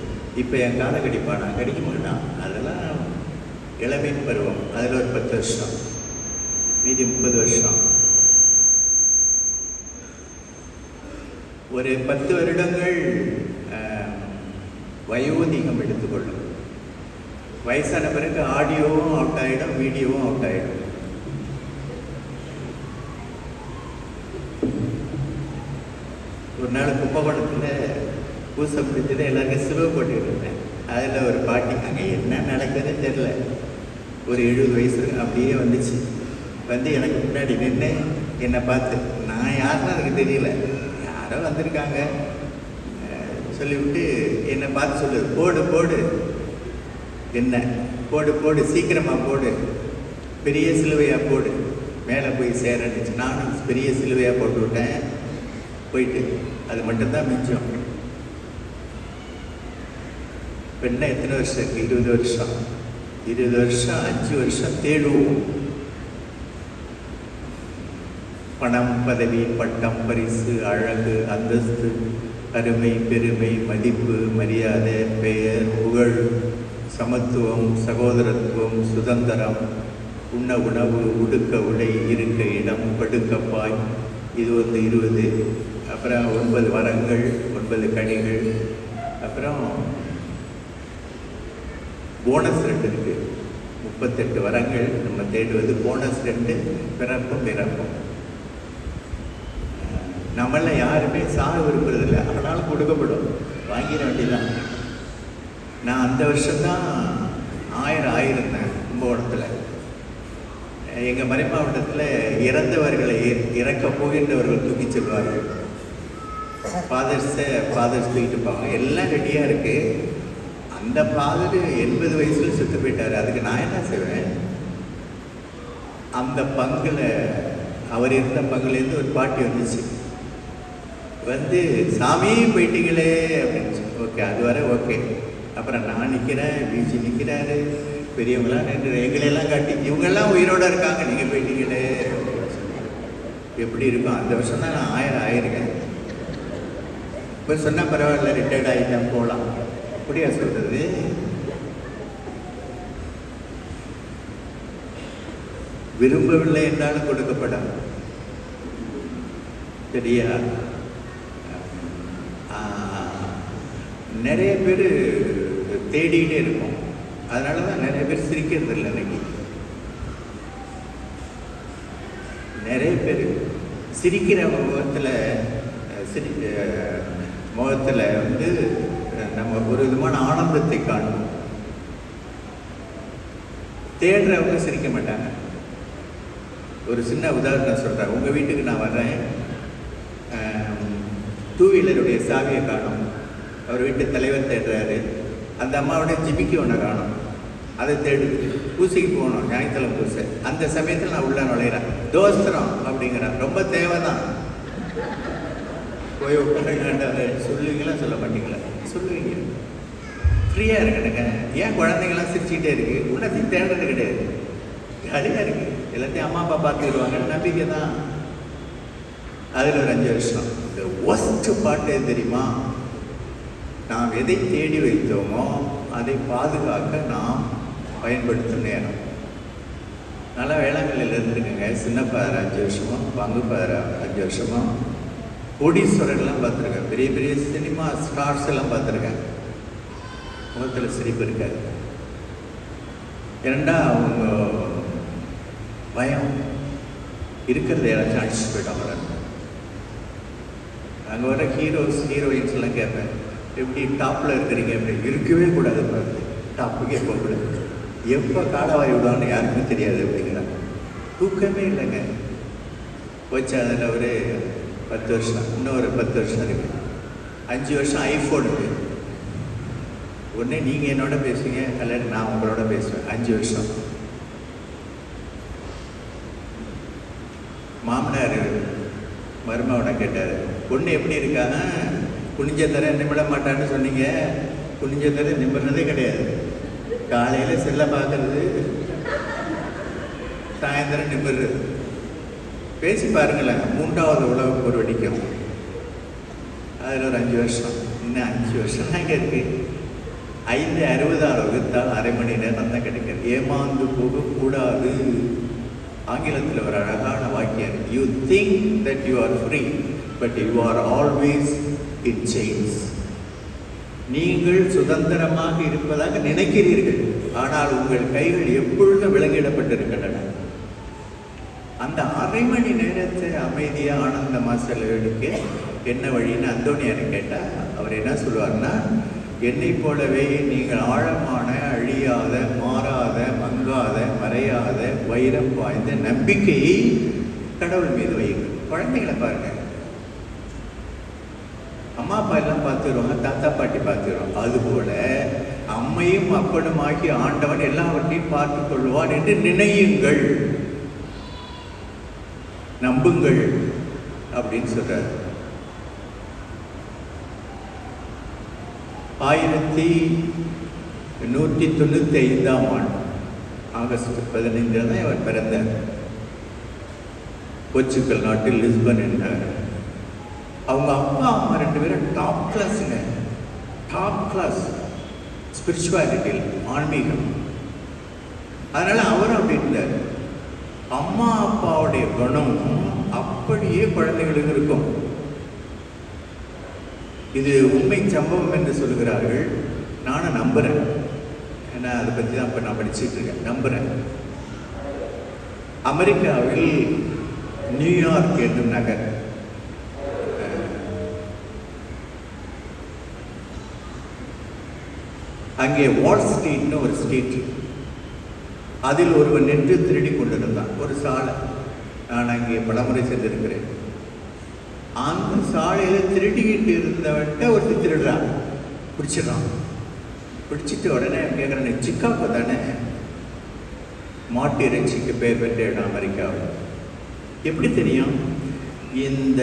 இப்போ என் காலை கடிப்பானா? கடிக்க மாட்டான். அதெல்லாம் இளமை பருவம். அதில் ஒரு 10 வருஷம், மீதி 30 வருஷம். ஒரு 10 வருடங்கள் வயோதிகம் எடுத்துக்கொள்ளும். வயசான பிறகு ஆடியோவும் அவுட் ஆகிடும், வீடியோவும் அவுட் ஆகிடும். ஒரு நாள் கும்பகோணத்தில் பூசை பிடிச்சது எல்லாருக்கும் சிலுவை போட்டுக்கிட்டு இருந்தேன். அதில் ஒரு பாட்டி, அங்கே என்ன நடக்குதுன்னு தெரில, ஒரு 70 வயசு அப்படியே வந்துச்சு. வந்து எனக்கு முன்னாடி நின்று என்னை பார்த்து, நான் யாருன்னு எனக்கு தெரியல, யாரோ வந்திருக்காங்க சொல்லிவிட்டு என்னை பார்த்து சொல்லுது, போடு போடு, என்ன போடு போடு, சீக்கிரமாக போடு, பெரிய சிலுவையாக போடு, மேலே போய் சேரணுச்சு. நானும் பெரிய சிலுவையாக போட்டு விட்டேன். போயிட்டு அது மட்டும்தான் மிச்சம். பெண்ணை எத்தனை வருஷம் இருக்குது? 20 வருஷம். 20 வருஷம், 5 வருஷம் தேடுவோம். பணம், பதவி, பட்டம், பரிசு, அழகு, அந்தஸ்து, அருமை, பெருமை, மதிப்பு, மரியாதை, பெயர், புகழ், சமத்துவம், சகோதரத்துவம், சுதந்திரம், உண்ண உணவு, உடுக்க உடை, இருக்க இடம், படுக்க பாய், இது 20. அப்புறம் 9 வரங்கள், 9 கனிகள். அப்புறம் போனஸ் 2 இருக்குது. 38 வரங்கள் நம்ம தேடுவது. போனஸ் 2 பிறப்பும் பிறப்பும். நம்மள யாருமே சாக விரும்புறதில்லை, ஆனாலும் கொடுக்கப்படும், வாங்கிட வேண்டியதான். நான் அந்த வருஷம்தான் 1000 ஆயிருந்தேன் கும்பகோணத்தில். எங்கள் மறை மாவட்டத்தில் இறந்தவர்களை இறக்க போகின்றவர்கள் தூக்கி செல்வார்கள். ஃபாதர்ஸ் தூக்கிட்டு போவாங்க. எல்லாம் ரெடியாக இருக்குது. அந்த ஃபாதர் 80 வயசில் செத்து போயிட்டார். அதுக்கு நான் என்ன செய்வேன்? அந்த பங்கில், அவர் இருந்த பங்குலேருந்து ஒரு பாட்டி வந்துச்சு. வந்து சாமி போயிட்டீங்களே அப்படின்னு. ஓகே, அது வரை ஓகே. அப்புறம் நான் நிற்கிறேன், பிஜி நிற்கிறாரு, பெரியவங்களாம் நின்று எங்களையெல்லாம் காட்டி, இவங்கெல்லாம் உயிரோடு இருக்காங்க, நீங்கள் போயிட்டீங்களே எப்படி இருக்கும்? அந்த வருஷம் தான் நான் 1000 ஆயிருக்கேன். இப்போ சொன்னால் பரவாயில்ல, ரிட்டையர்ட் ஆகிட்டேன், போகலாம். அப்படியா சொல்கிறது? விரும்பவில்லை என்றாலும் கொடுக்கப்படும். சரியா? நிறைய பேர் தேடிக்கிட்டே இருக்கும். அதனால தான் நிறைய பேர் சிரிக்கிறது இல்லை. இன்னைக்கு நிறைய பேர் சிரிக்கிற முகத்தில் வந்து நம்ம ஒரு விதமான ஆனந்தத்தை காணும். தேடுறவங்க சிரிக்க மாட்டாங்க. ஒரு சின்ன உதாரணம் சொல்கிறேன். உங்கள் வீட்டுக்கு நான் வர்றேன், 2 வீலருடைய சாவியை காணும். அவர் வீட்டு தலைவர் தேடுறாரு. அந்த அம்மாவோட ஜிமிக்கி ஒன்று காணும், அதை தேடு. பூசைக்கு போகணும், ஞாயிற்றுக்கிழமை பூசை. அந்த சமயத்தில் நான் உள்ள நுழையிறேன். தோஸ்திரம் அப்படிங்கிறேன், ரொம்ப தேவைதான். போய் உட்காந்துங்க. சொல்லுவீங்களா சொல்ல மாட்டீங்களா? சொல்லுவீங்க. ஃப்ரீயாக இருக்கணுங்க. ஏன் குழந்தைங்களாம் சிரிச்சுக்கிட்டே இருக்குது? உள்ளத்தையும் தேடுறது கிடையாது, ஜாலியாக இருக்குது. எல்லாத்தையும் அம்மா அப்பா பார்த்துக்கிடுவாங்கன்னு நம்பிக்கை தான். அதில் ஒரு 5 வருஷம். இந்த ஒஸ்ட்டு பாட்டு தெரியுமா? நாம் எதை தேடி வைத்தோமோ அதை பாதுகாக்க நாம் பயன்படுத்தும் நேரம். நல்லா வேளாங்கல்லியில் இருந்துருக்குங்க. சின்ன ஃபாதர் 5 வருஷமா, பங்கு ஃபாதர் 5 வருஷமா, கோடீஸ்வரர்லாம் பார்த்துருக்கேன். பெரிய பெரிய சினிமா ஸ்டார்ஸ் எல்லாம் பார்த்துருக்கேன். முகத்தில் சிரிப்பு இருக்காது. ஏன்னா அவங்க பயம் இருக்கிறத யாராச்சும் அடிச்சுட்டு போயிட்டாங்க. அங்கே வர ஹீரோயின்ஸ் எல்லாம் கேட்பேன், எப்படி டாப்பில் இருக்கிறீங்க? அப்படி இருக்கவே கூடாது, பார்த்து டாப்புக்கே போகக்கூடாது. எப்போ காலவாரி விடுவான்னு யாருக்குமே தெரியாது அப்படிங்கிறாங்க. தூக்கமே இல்லைங்க. போச்சு. அதில் ஒரு 10 வருஷம், இன்னும் ஒரு 10 வருஷம் இருக்குது. 5 வருஷம் ஐஃபோன் இருக்குது. உடனே நீங்கள் என்னோட பேசுவீங்க, கல்யாணம் நான் உங்களோட பேசுவேன். 5 வருஷம். மாமனார் மருமகனை கேட்டார், பொண்ணு எப்படி இருக்காங்க? குனிஞ்ச தர நிமிட மாட்டான்னு சொன்னீங்க. குனிஞ்ச தர நிமிடுறதே கிடையாது. காலையில் செல்ல பார்க்கறது, சாயந்தரம் நிமிடுறது. பேசி பாருங்களேன், 3வது உலக போர் வெடிக்கும். அதில் ஒரு 5 வருஷம், இன்னும் 5 வருஷம் தான் இங்கே இருக்குது. 5:60 வகுத்தால் அரை மணி நேரம் தான் கிடைக்கிறது. ஏமாந்து போகக்கூடாது. ஆங்கிலத்தில் ஒரு அழகான வாக்கியம், you think that you are free but you are always in chains. நீங்கள் சுதந்திரமாக இருப்பதாக நினைக்கிறீர்கள், ஆனால் உங்கள் கைகள் எப்பொழுதும் விலங்கிடப்பட்டிருக்கின்றன. அந்த அரை மணி நேரத்தை அமைதியாக ஆனந்தமாக செலவழிக்க என்ன வழின்னு அந்தோனியாரை கேட்டால் அவர் என்ன சொல்லுவார்னா, என்னை போலவே நீங்கள் ஆழமான, அழியாத, மாறாத, மங்காத, மறையாத, வைரம் வாய்ந்த நம்பிக்கையை கடவுள் மீது வையுங்கள். குழந்தைகளை பாருங்க, அம்மா அப்பா எல்லாம் பார்த்துருவாங்க, தாத்தா பாட்டி பார்த்துருவாங்க. அதுபோல அம்மையும் அப்பனுமாகி ஆண்டவன் எல்லாவற்றையும் பார்த்து கொள்வான் என்று நினையுங்கள், நம்புங்கள் அப்படின்னு சொல்றார். 1195ஆம் ஆண்டு ஆகஸ்ட் 15 தான் அவர் பிறந்தார். போர்ச்சுகல் நாட்டில் லிஸ்பன் என்றார். அவங்க அப்பா அம்மா 2 பேரும் டாப் கிளாஸுங்க, டாப் கிளாஸ் ஸ்பிரிச்சுவாலிட்டியில், ஆன்மீகம். அதனால் அவர் அப்படி இருந்தார். அம்மா அப்பாவுடைய குணம் அப்படியே குழந்தைகளுக்கு இருக்கும். இது உண்மை சம்பவம் என்று சொல்கிறார்கள். நானும் நம்புகிறேன், ஏன்னா அதை பற்றி தான் இப்போ நான் படிச்சுட்டு இருக்கேன், நம்புகிறேன். அமெரிக்காவில் நியூயார்க் என்னும் நகர், அங்கே வால் ஸ்ட்ரீட்னு ஒரு ஸ்ட்ரீட், அதில் ஒருவன் நின்று திருடி கொண்டிருந்தான் ஒரு சாலை. நான் அங்கே பலமுறை சென்றிருக்கிறேன். அந்த சாலையில் திருடிக்கிட்டு இருந்தவன்ட்ட ஒருத்தர் திருடுறான், பிடிச்சிடறான். பிடிச்சிட்டு உடனே கேட்குறேன், சிக்காகோ தானே, மாட்டு இறைச்சிக்கு பேர் பெற்ற இடம் அமெரிக்காவில். எப்படி தெரியும்? இந்த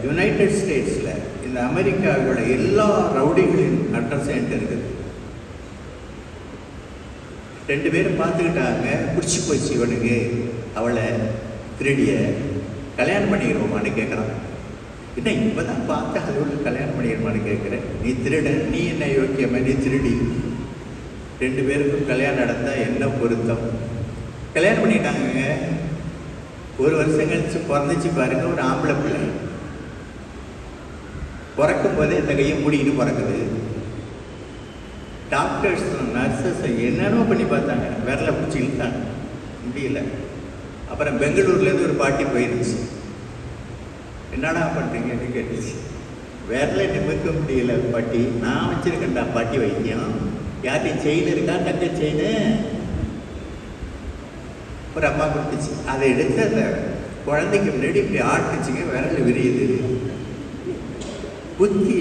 யுனைடெட் ஸ்டேட்ஸில், இந்த அமெரிக்காவோட எல்லா ரவுடிகளின் அட்ரஸ் என்கிட்ட இருக்குது. 2 பேரும் பார்த்துக்கிட்டாங்க, பிடிச்சி போச்சு இவனுக்கு, அவளை திருடிய கல்யாணம் பண்ணிடுவோமான்னு கேட்குறான். என்ன இப்போ தான் பார்த்து அதோட கல்யாணம் பண்ணிடுமான்னு கேட்குறேன். நீ திருட, நீ என்ன யோக்கியமா, நீ திருடி. 2 பேருக்கும் கல்யாணம் நடந்தால் என்ன பொருத்தம். கல்யாணம் பண்ணிட்டாங்க. 1 வருஷம் கழிச்சு பிறந்துச்சு பாருங்க ஒரு ஆம்பளை பிள்ளை. பிறக்கும் போதே இந்த கையை மூடிக்கிட்டு பிறக்குது. டாக்டர்ஸ் நர்சஸ் என்னென்னோ பண்ணி பார்த்தாங்க, விரலை பிடிச்சி இழுத்தாங்க, முடியல. அப்புறம் பெங்களூர்லேருந்து ஒரு பாட்டி போயிருந்துச்சு. என்னடா பண்ணுறீங்கன்னு கேட்டுச்சு. விரலை நிமிக்க முடியல பாட்டி, நான் வச்சுருக்கேன்டா பாட்டி வைத்தியம். யார்ட்டையும் செயின் இருக்கா, தங்க செயின்? ஒரு அம்மா கொடுத்துச்சு. அதை எடுத்து அந்த குழந்தைக்கு முன்னாடி இப்படி ஆட்டுச்சுங்க, விரல் விரியுது. புத்தி,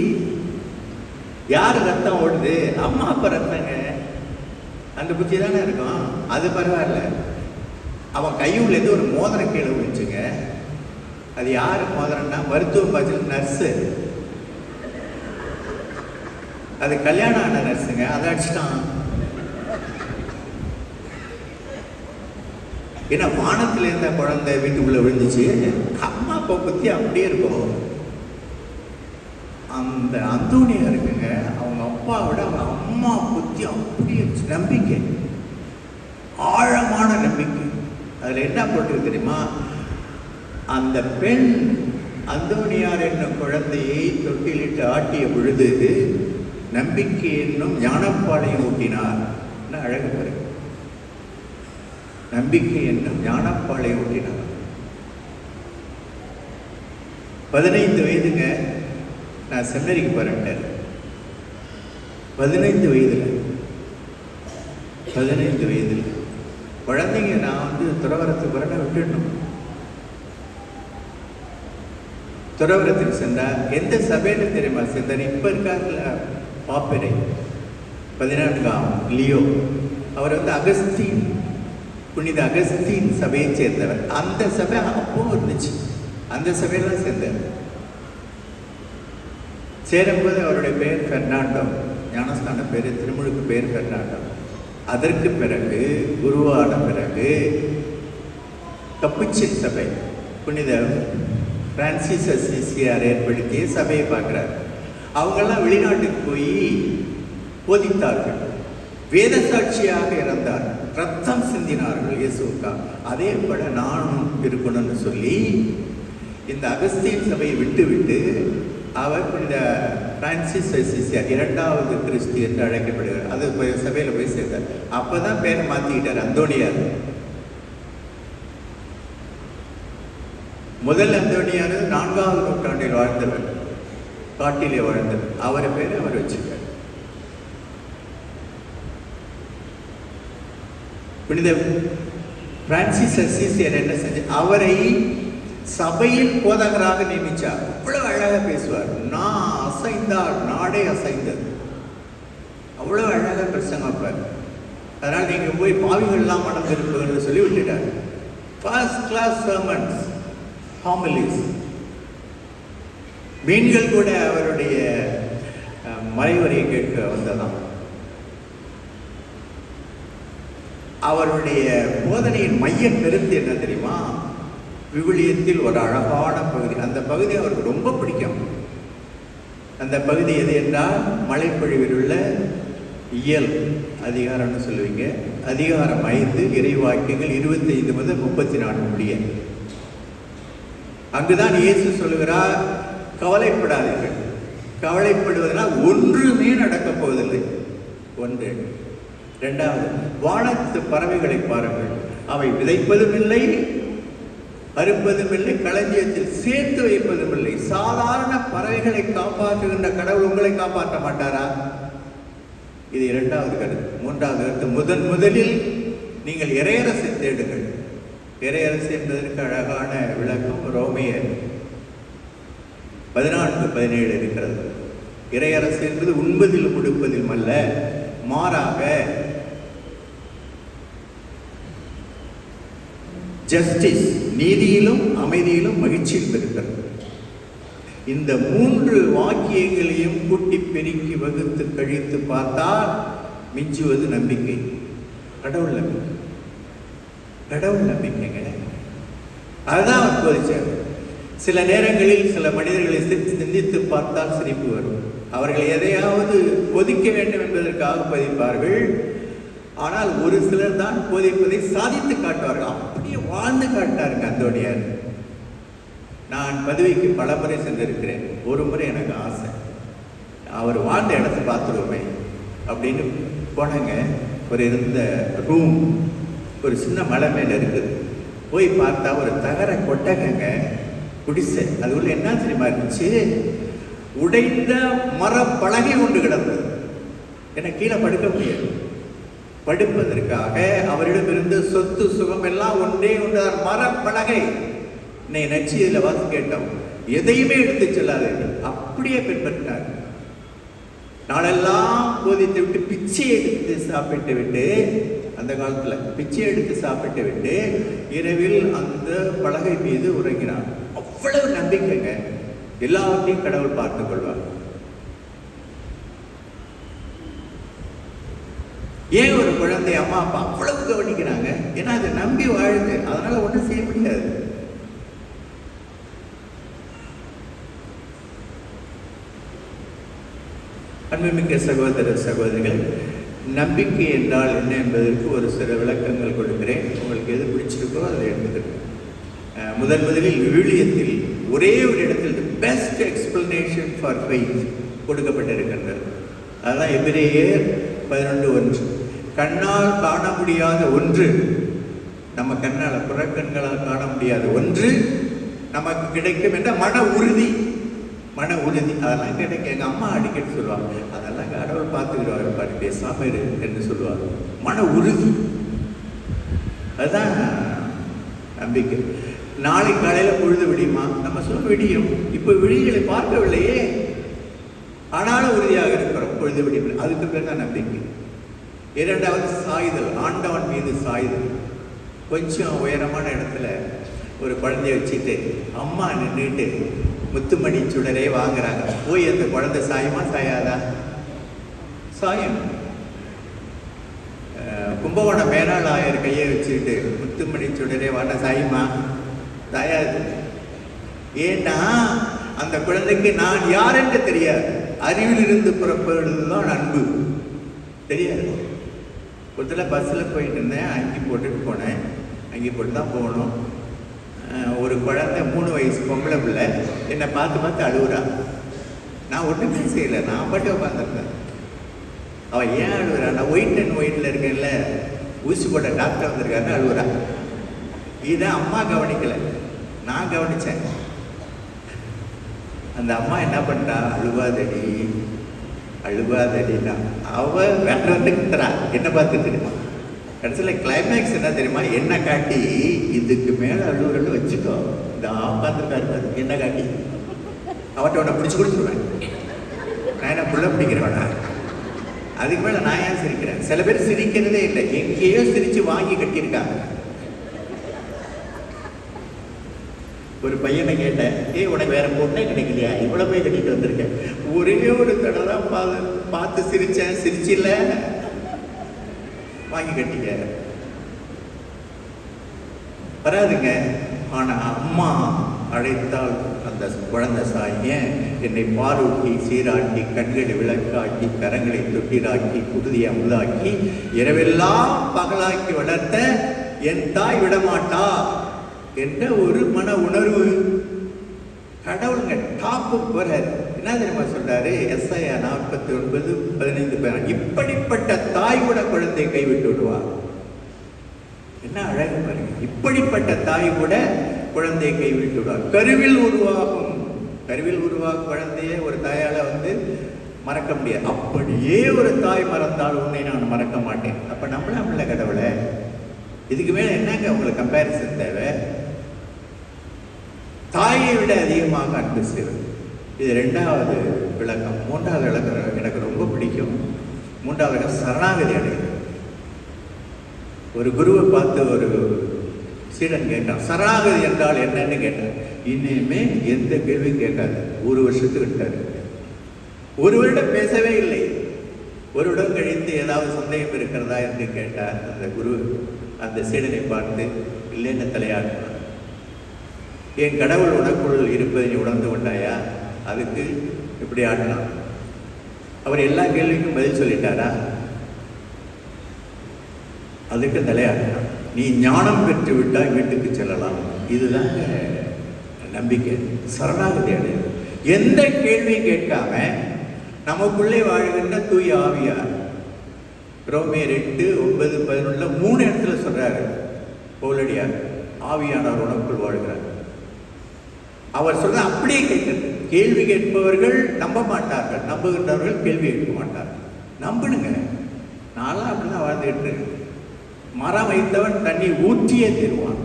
யார் ரத்தம் ஓடுது? அம்மா அப்பா ரத்தங்க, அந்த புத்தி தானே இருக்கும். அது பரவாயில்ல. அவன் கையுள்ளேருந்து ஒரு மோதிரம் கீழே விழுச்சுங்க. அது யாரு மோதிரம்னா மருத்துவ பாய்ச்சல் நர்ஸு. அது கல்யாணம் ஆன நர்ஸுங்க, அதை அடிச்சிட்டான். ஏன்னா வானத்துல இருந்த குழந்தை வீட்டுக்குள்ள விழுந்துச்சு. அம்மா அப்பா புத்தி அப்படியே இருக்கும். அந்த அந்தோனியா இருக்குங்க, அவங்க அப்பாவோட அவங்க அம்மா புத்தி அப்படியே நம்பிக்கை, ஆழமான நம்பிக்கை. அதில் என்ன போட்டு தெரியுமா? அந்த பெண் அந்தோனியார் என்னும் குழந்தையை தொட்டிலிட்டு ஆட்டிய பொழுது நம்பிக்கை என்னும் ஞானப்பாலையும் ஊட்டினார். அழகு பாரு, நம்பிக்கை என்னும் ஞானப்பாலையும் ஊட்டினார். 15 வயதுங்க, நான் செமினரிக்கு போறேன். 15 வயதில் குழந்தைங்க நான் துறவரத்துக்கு வரேன் விட்டுடணும். துறவரத்துக்கு சென்றால் எந்த சபையில் தெரியுமா சேர்ந்தார்? இப்போ இருக்காருல பாப்பரை 14ஆம் லியோ, அவர் அகஸ்தீன், புனித அகஸ்தீன் சபையை சேர்ந்தவர். அந்த சபை அப்போ இருந்துச்சு, அந்த சபையெல்லாம் சேர்ந்தார். சேரும்போது அவருடைய பெயர் பெர்னாண்டோ, ஞானஸ்தான பேர், திருமுழுக்கு பேர் பெர்னாண்டோ. அதற்கு பிறகு குருவான பிறகு கப்புச்சின் சபை, புனித பிரான்சிஸ் அசிசியார் ஏற்படுத்திய சபையை பார்க்குறாரு. அவங்கெல்லாம் வெளிநாட்டுக்கு போய் போதித்தார்கள், வேத சாட்சியாக இறந்தார், ரத்தம் சிந்தினார்கள் இயேசுக்கா. அதே போல நானும் இருக்கணும்னு சொல்லி இந்த அகஸ்தீன் சபையை விட்டு அவர் இந்த பிரான்சிஸ் அசிசியார் இரண்டாவது கிறிஸ்து என்று அழைக்கப்படுகிறார். அது சபையில் போய் சேர்ந்தார். அப்பதான் பேரை மாற்றிக்கிட்டார், அந்தோணியார். முதல் அந்தோணியார் 4ஆம் நூற்றாண்டில் வாழ்ந்தவர், காட்டிலே வாழ்ந்தவர். அவரை பேரை அவர் வச்சிருக்கார். புனித பிரான்சிஸ் அசிசியார் என்ன செஞ்ச, அவரை சபையில் போதகராக நியமிச்சார். அவ்வளவு அழகாக பேசுவார். நான் அசைந்தால் நாடே அசைந்தது. அவ்வளவு அழகாக பிரசங்கப்பார். அதனால் நீங்க போய் பாவிகள்லாம் மணந்திருப்பீங்கன்னு சொல்லி விட்டுட்டார். First class sermons, homilies. மீன்கள் கூட அவருடைய மறைவரையை கேட்க வந்ததாம். அவருடைய போதனையின் மைய கருத்து என்ன தெரியுமா? விவிலியத்தில் ஒரு அழகான பகுதி, அந்த பகுதி அவருக்கு ரொம்ப பிடிக்கும். அந்த பகுதி எது என்றால் மழைப்பொழிவில் உள்ள இயல் அதிகாரம்னு சொல்லுவீங்க. அதிகாரம் 5 இறைவாக்கியங்கள் 25 முதல் 34 முடிய. அங்குதான் இயேசு சொல்லுகிறார், கவலைப்படாதீர்கள். கவலைப்படுவதனால் ஒன்றுமே நடக்கப் போவதில்லை. ஒன்று. இரண்டாவது, வானத்து பறவைகளை பாருங்கள், அவை விதைப்பதும் இல்லை, அறுப்பதும் இல்லை, களஞ்சியத்தில் சேர்த்து வைப்பதும் இல்லை. சாதாரண பறவைகளை காப்பாற்றுகின்ற கடவுள் உங்களை காப்பாற்ற மாட்டாரா? இது இரண்டாவது கருத்து. மூன்றாவது கருத்து, முதலில் நீங்கள் இறையரசை தேடுங்கள். இறையரசு என்பதற்கு அழகான விளக்கம் ரோமையர் 14:17 இருக்கிறது. இறையரசு என்பது உண்பதிலும் உடுப்பதிலும் அல்ல, மாறாக ஜஸ்டிஸ், நீதியிலும் அமைதியிலும் மகிழ்ச்சியில் இருக்கிறது. இந்த 3 வாக்கியங்களையும் கூட்டி பெருக்கி வகுத்து கழித்து பார்த்தால் மிஞ்சுவது நம்பிக்கை. கடவுள் நம்பிக்கை. கடவுள் நம்பிக்கைங்க. அதுதான் அவர் போதிச்சார். சில நேரங்களில் சில மனிதர்களை சிந்தித்து பார்த்தால் சிரிப்பு வரும். அவர்கள் எதையாவது போதிக்க வேண்டும் என்பதற்காக போதிப்பார்கள். ஆனால் ஒரு சிலர் தான் போதிப்பதை சாதித்து காட்டுவார்கள். அப்படியே வாழ்ந்து காட்டாருங்க அந்தோணியார். நான் பதவிக்கு பல முறை சென்றிருக்கிறேன். ஒரு முறை எனக்கு ஆசை, அவர் வாழ்ந்த இடத்தை பார்த்துருவோமே அப்படின்னு போனாங்க. ஒரு இருந்த ரூம் ஒரு சின்ன மலை மேலே இருக்குது. போய் பார்த்தா ஒரு தகர கொட்டகங்க, குடிசை. அது உள்ள என்ன தெரியுமா இருந்துச்சு? உடைந்த மரப்பலகை கொண்டு கிடந்தது. எனக்கு கீழே படுக்க முடியாது. படுப்பதற்காக அவரிடம் இருந்த சொத்து சுகம் எல்லாம் ஒன்றே ஒன்று, மரப்பலகை. என்னை நச்சு இதில் வாசி கேட்டோம், எதையுமே எடுத்து செல்லாதீர்கள். அப்படியே பின்பற்றினார். நாளெல்லாம் போதித்து விட்டு பிச்சை எடுத்து சாப்பிட்டு விட்டு, அந்த காலத்தில் பிச்சை எடுத்து சாப்பிட்டு விட்டு இரவில் அந்த பலகை மீது உறங்கினார். அவ்வளவு நம்பிக்கைங்க. எல்லாவற்றையும் கடவுள் பார்த்துக் கொள்வார். ஏன் ஒரு குழந்தை அம்மா அப்பா அவ்வளவு கவனிக்கிறாங்க? ஏன்னா அதை நம்பி வாழுது. அதனால ஒன்றும் செய்ய முடியாது. அன்புமிக்க சகோதர சகோதரிகள், நம்பிக்கை என்றால் என்ன என்பதற்கு ஒரு சில விளக்கங்கள் கொடுக்கிறேன். உங்களுக்கு எது பிடிச்சிருக்கோ அதை எடுத்துக்கிறேன். முதலில் விவிலியத்தில் ஒரே ஒரு இடத்தில் பெஸ்ட் எக்ஸ்பிளனேஷன் ஃபார் ஃபெய்த் கொடுக்கப்பட்டிருக்கின்றது. அதுதான் எபிரேயர் 11:1. கண்ணால் காண முடியாத ஒன்று, நம்ம கண்ணால் புறக்கண்களால் காண முடியாத ஒன்று நமக்கு கிடைக்கும் என்ற மன உறுதி. மன உறுதி அதெல்லாம் கிடைக்கும். எங்கள் அம்மா அடிக்கடி சொல்லுவாங்க, அதெல்லாம் கடவுள் பார்த்துக்கிடுவார் பாரு, பேசாம இரு என்று சொல்லுவாங்க. மன உறுதி, அதுதான் நம்பிக்கை. நாளை காலையில் பொழுது விடியுமா? நம்ம சொல்ல விடியும். இப்போ விழிகளை பார்க்கவில்லையே, ஆனாலும் உறுதியாக இருக்கிறோம். பொழுது விடியும், அதுக்கு பேர் தான் நம்பிக்கை. இரண்டாவது சாய்தல், ஆண்டவன் மீது சாய்தல். கொஞ்சம் உயரமான இடத்துல ஒரு குழந்தைய வச்சுட்டு அம்மா நின்றுட்டு முத்துமணி சுடரே வாங்குறாங்க. போய் அந்த குழந்தை சாயமா சாயாதா? சாயம். கும்பகோணம் மேலாள் ஆயர் கையை வச்சுக்கிட்டு முத்துமணி சுடரே வாங்க சாயுமா? சாயாது. ஏன்னா அந்த குழந்தைக்கு நான் யார் என்று தெரியாது. அறிவிலிருந்து புறப்படுவதுதான் அன்பு. தெரியாது. ஒருத்தர பஸ்ஸில் போயிட்டு இருந்தேன், அங்கி போட்டுட்டு போனேன். அங்கி போட்டு தான் போகணும். ஒரு குழந்தை 3 வயசு பொம்பளை பிள்ளை என்னை பார்த்து அழுகுறா. நான் ஒன்றுமே செய்யலை, நான் பாட்டு உட்காந்துருந்தேன். அவள் ஏன் அழுகுறா? நான் ஒயிட்டில் இருக்கேன்ல, ஊசி போட்ட டாக்டர் வந்திருக்காருன்னு அழுகுறா. இதை அம்மா கவனிக்கலை, நான் கவனித்தேன். அந்த அம்மா என்ன பண்ணுறா? அழுவாதடினா அவ வேற வந்துக்கிறா. என்ன பார்த்து தெரியுமா? கடைசியில் கிளைமேக்ஸ் என்ன தெரியுமா? என்ன காட்டி இதுக்கு மேலே அழுவுறன்னு வச்சுக்கோ, இந்த பார்த்துருக்காரு என்ன காட்டி அவட்ட உன்னை பிடிச்சி கொடுத்துருவேன். நான் என்ன புள்ள பிடிக்கிறவனா? அதுக்கு மேலே நான் ஏன் சிரிக்கிறேன்? சில பேர் சிரிக்கிறதே இல்லை, எங்கேயோ சிரித்து வாங்கி கட்டியிருக்காங்க. ஒரு பையனை கேட்டேன், உனக்கு வேற பொண்ணே கிடைக்கலையா? இவ்வளோ போய் கட்டிட்டு வந்திருக்கேன். ஒரே ஒரு தடவை தான் பார்த்து சிரிச்சேன். சிரிச்சில்ல, வாங்கி கட்டிக்க வராதுங்க. ஆனால் அம்மா அழைத்தால் அந்த குழந்தை சாயன் என்னை பாலூட்டி சீராட்டி கண்களை விளக்காட்டி கரங்களை தொட்டிலாக்கி குருதியை அமுதாக்கி இரவெல்லாம் பகலாக்கி வளர்த்த என் தாய் விடமாட்டா என்ற ஒரு மன உணர்வு. கடவுளுங்க டாப்பு போறாரு. என்ன தெரியுமா சொல்றாரு? எஸ்ஐயா 49:15. இப்படிப்பட்ட தாய் கூட குழந்தையை கைவிட்டு விடுவார். என்ன அழகு பாருங்க. இப்படிப்பட்ட தாய் கூட குழந்தையை கைவிட்டு விடுவார். கருவில் உருவாகும் குழந்தைய ஒரு தாயால மறக்க முடியாது. அப்படியே ஒரு தாய் மறந்தால் உன்னை நான் மறக்க மாட்டேன். அப்ப நம்மள கடவுளை இதுக்கு மேல என்னங்க உங்களுக்கு கம்பேரிசன் தேவை? தாயை விட அதிகமாக அன்பு செய்வது. இது 2வது விளக்கம். 3வது விளக்கம் எனக்கு ரொம்ப பிடிக்கும். 3வது விளக்கம் சரணாகதி அடைவது. ஒரு குருவை பார்த்து ஒரு சீடன் கேட்டான், சரணாகதி என்றால் என்னன்னு கேட்டான். இனிமே எந்த கேள்வியும் கேட்காது. 1 வருஷத்துக்கு விட்டாரு. 1 வருடம் பேசவே இல்லை. 1 வருடம் கழித்து ஏதாவது சந்தேகம் இருக்கிறதா என்று கேட்டார். அந்த குரு அந்த சீடனை பார்த்து இல்லைன்னு தலையாட்டினார். என் கடவுள் உனக்குள் இருப்பதை நீ உணர்ந்து கொண்டாயா? அதுக்கு இப்படி ஆடலாம். அவர் எல்லா கேள்விக்கும் பதில் சொல்லிட்டாரா? அதுக்கு தலையாட்டினார். நீ ஞானம் பெற்று விட்டால் வீட்டுக்கு செல்லலாம். இதுதாங்க நம்பிக்கை, சரணாகதி அடைவது. எந்த கேள்வியும் கேட்காம நமக்குள்ளே வாழ்கின்ற தூய ஆவியார். ரோமேயர் 8:9-11 3 இடத்துல சொல்றாரு பவுலடியார். ஆவியானவர் உனக்குள் வாழ்கிறார். அவர் சொல்ற அப்படியே கேட்கிறது. கேள்வி கேட்பவர்கள் நம்ப மாட்டார்கள், நம்புகின்றவர்கள் கேள்வி கேட்க மாட்டார்கள். நம்பணுங்க. நான்லாம் அப்படிதான் வாழ்ந்துகிட்டு இருக்கேன். மரம் வைத்தவன் தண்ணி ஊற்றியே தருவான்.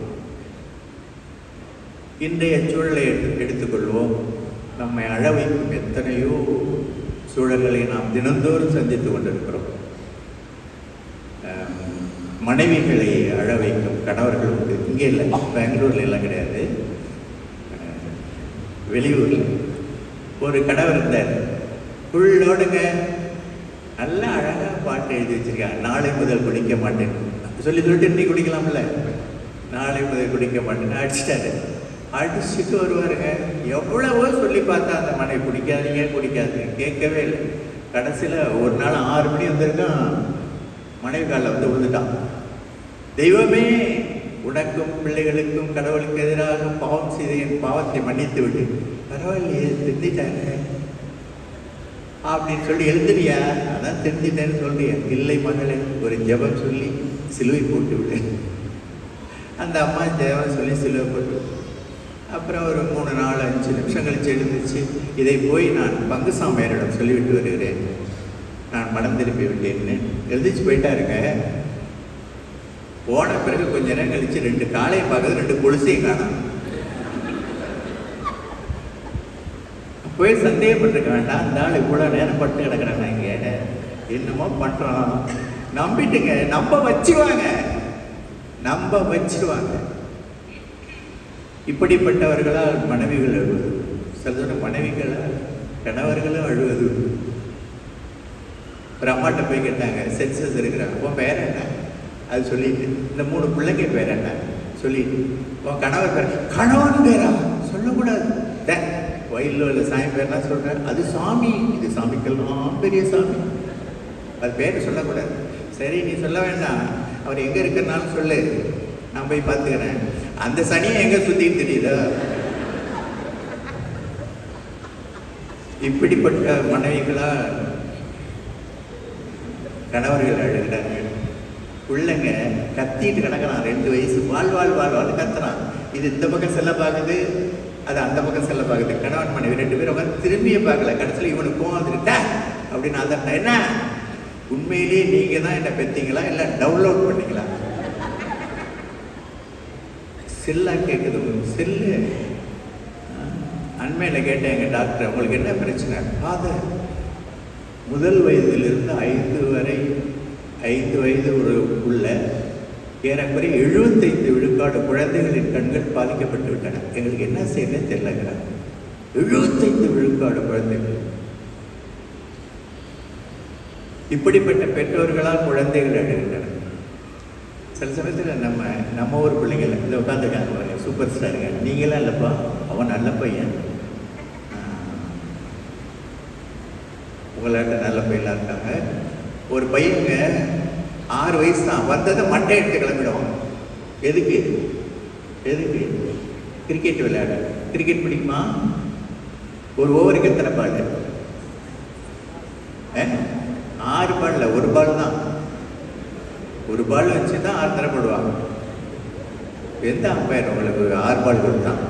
இன்றைய சூழலை எடுத்துக்கொள்வோம். நம்மை அழ வைக்கும் எத்தனையோ சூழல்களை நாம் தினந்தோறும் சந்தித்து கொண்டிருக்கிறோம். மனைவிகளை அழ வைக்கும் கணவர்கள் உண்டு. இங்கே இல்லை, பெங்களூர்ல எல்லாம் கிடையாது, வெளியூரில் ஒரு கணவர் இருந்தார். புள்ளோடுங்க நல்லா அழகாக பாட்டு எழுதி வச்சிருக்காங்க. நாளை முதல் குடிக்க மாட்டேன் சொல்லிட்டு நீ குடிக்கலாம்ல. நாளை முதல் குடிக்க மாட்டேன்னு அடிச்சிட்டாரு. அடிச்சுட்டு வருவாருங்க. எவ்வளவோ சொல்லி பார்த்தா அந்த மனைவி குடிக்காதீங்க கேட்கவே இல்லை. கடைசியில் ஒரு நாள் 6 மணி வந்திருக்கான். மனைவி காலில் விழுந்துட்டான். தெய்வமே, உனக்கும் பிள்ளைகளுக்கும் கடவுளுக்கு எதிராக பாவம் செய்த என் பாவத்தை மன்னித்து விட்டு. பரவாயில்லையே, திருந்திட்டாங்க அப்படின்னு சொல்லி எழுதுறியா? அதான் திருந்திட்டேன்னு சொல்றியா? இல்லை மகளே, ஒரு ஜெபம் சொல்லி சிலுவை போட்டு விடு. அந்த அம்மா ஜெபம் சொல்லி சிலுவை போட்டு. அப்புறம் ஒரு 3, 4, 5 நிமிஷம் கழிச்சு எழுந்துச்சு. இதை போய் நான் பங்குசாமியாரிடம் சொல்லிவிட்டு வருகிறேன், நான் மனம் திருப்பி விட்டேன்னு எழுதிச்சு போயிட்டாருங்க. போன பிறகு கொஞ்ச நேரம் கழிச்சு 2 காலையை பார்க்கறது, 2 கொலுசையும் காணும். போய் சந்தேகப்பட்டிருக்க வேண்டாம், அந்த ஆள் இவ்வளோ நேரம் பட்டு கிடக்குறாங்க, இங்கே என்னமோ பண்ணுறோம். நம்பிட்டுங்க, நம்ப வச்சுருவாங்க. இப்படிப்பட்டவர்களால் மனைவிகள் அழுவது, சில மனைவிகளால் கணவர்களும் அழுவது. ஒரு அம்மாட்ட போய் கேட்டாங்க, சென்சஸ் இருக்கிறாங்க, உன் பேர் என்ன? அது சொல்லிட்டு, இந்த 3 பிள்ளைங்க பேர் என்ன சொல்லிட்டு, உன் கணவர் பேர், கணவன் பேரா சொல்லக்கூடாது. வயலில் உள்ள சாமி பேர்லாம் சொல்கிறேன், அது சாமி, இது சாமிக்கெல்லாம் பெரிய சாமி, அது பேர் சொல்லக்கூடாது. சரி நீ சொல்ல வேண்டாம், அவர் எங்கே இருக்கிறனாலும் சொல்லு, நான் போய் பார்த்துக்கிறேன். அந்த சனியை எங்கே சுற்றிட்டு தெரியுதா? இப்படிப்பட்ட மனைவிகளா கணவர்கள் அழுகிறார்கள். பிள்ளைங்க கத்திட்டு கிடக்கிறான், 2 வயசு, வாழ் வாழ் வாழ் வாழ் கத்துறான். இது இந்த பக்கம் செல்ல பார்க்குது, அது அந்த பக்கம் செல்ல பார்க்குது. கணவன் மனைவி 2 பேரும் உட்காந்து திரும்பியே பார்க்கல. கடைசியில் இவனுக்கு கோவம் வந்துருட்டா அப்படின்னு அதட்ட. என்ன உண்மையிலேயே நீங்கள் தான் என்ன பெற்றீங்களா இல்லை டவுன்லோட் பண்ணீங்களா? செல்லாக கேட்குது, செல்லு. அண்மையில் கேட்டேன் எங்கள் டாக்டர், உங்களுக்கு என்ன பிரச்சனை? ஃபாதர், முதல் வயதிலிருந்து 5 வயது ஒரு உள்ள ஏறக்குறைய 75 விழுக்காடு குழந்தைகளின் கண்கள் பாதிக்கப்பட்டு விட்டன. எங்களுக்கு என்ன செய்யணும்னு தெரியலங்கிறார். 75 விழுக்காடு குழந்தைகள். இப்படிப்பட்ட பெற்றோர்களால் குழந்தைகள் அழுகின்றன. சில சமயத்தில் நம்ம ஊர் பிள்ளைங்கள் இந்த உட்காந்துருக்காங்க, சூப்பர் ஸ்டாருங்க, நீங்களாம் இல்லைப்பா, அவன் நல்ல பையன், உங்களாட்ட நல்ல பையனாக இருக்காங்க. ஒரு பையங்க 6 வயசு தான், வந்ததை மட்டை எடுத்து கிளம்பிடுவான். எதுக்கு? கிரிக்கெட் விளையாட. கிரிக்கெட் பிடிக்குமா? ஒரு ஓவருக்கு எத்தனை பால்? 6 பால் இல்லை, 1 பால் தான். 1 பால் வச்சு தான் 6 தடவை போடுவாங்க. எந்த அம்பையர் உங்களுக்கு 6 பால் கொடுத்தான்?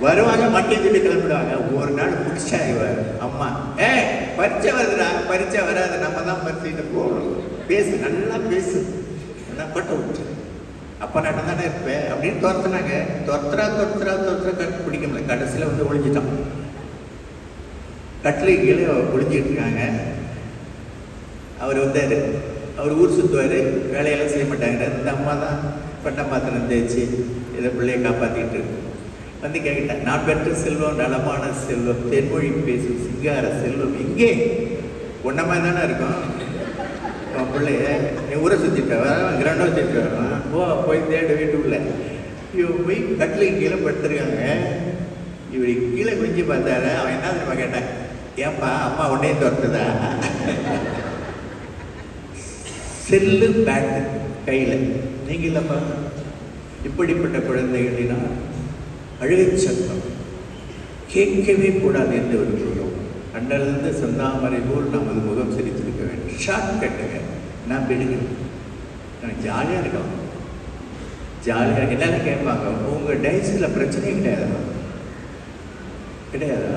வருவாங்க, மட்டை சொல்லி கிளம்பிடுவாங்க. ஒரு நாள் பிடிச்சா இவர் அம்மா, பரீட்சை வருதுடா, பரீட்சை வராது, நம்ம தான் பரீட்சைட்டு போகணும், பேசு, நல்லா பேசு, நான் பட்ட விட்டு அப்போ நான் தானே இருப்பேன் அப்படின்னு துரத்துனாங்க. துரத்துறா கட்டு பிடிக்க முடியல. கடைசியில் வந்து ஒழிஞ்சிட்டான். கட்டிலை கீழே ஒழிஞ்சிட்டு இருக்காங்க. அவர் வந்தார், அவர் ஊர் சுற்றுவார், வேலையெல்லாம் செய்ய மாட்டாங்க. இந்த அம்மா தான் பட்டம் பாத்திரம் தேய்ச்சி இதை பிள்ளையை காப்பாற்றிட்டு இருக்கு. வந்து கேட்டான், நான் பெற்ற செல்வம் நலமான செல்வம், தென்மொழி பேசும் சிங்கார செல்வம் இங்கே ஒன்ன மாதிரி தானே இருக்கும். அவன் பிள்ளைய நீ ஊரை சுற்றிட்டு வரான், கிரண்டை வச்சுட்டு வரான், போய் தேடு வீட்டுக்குள்ள. இவன் போய் கட்டிலுக்கு கீழே படுத்துருக்காங்க. இவரு கீழே குடிஞ்சு பார்த்தாரு. அவன் என்ன தெரியுமா கேட்டான், ஏன்பா அம்மா உடனே துரத்துதா? செல்லு பேட்டு கையில், நீங்க இல்லைப்பா. இப்படிப்பட்ட குழந்தைகளினா அழுகை சத்தம் கேட்கவே கூடாது என்று விரும்புகிறோம். அண்டலிருந்து சொந்தாமரை போல் நமது முகம் சிரித்திருக்க வேண்டும். ஷார்ட் கட்டுங்க, நான் பிடிங்க, நான் ஜாலியாக இருக்கோம். ஜாலியாக என்னென்ன கேட்பாங்க, உங்கள் டைஸில் பிரச்சனையே கிடையாது.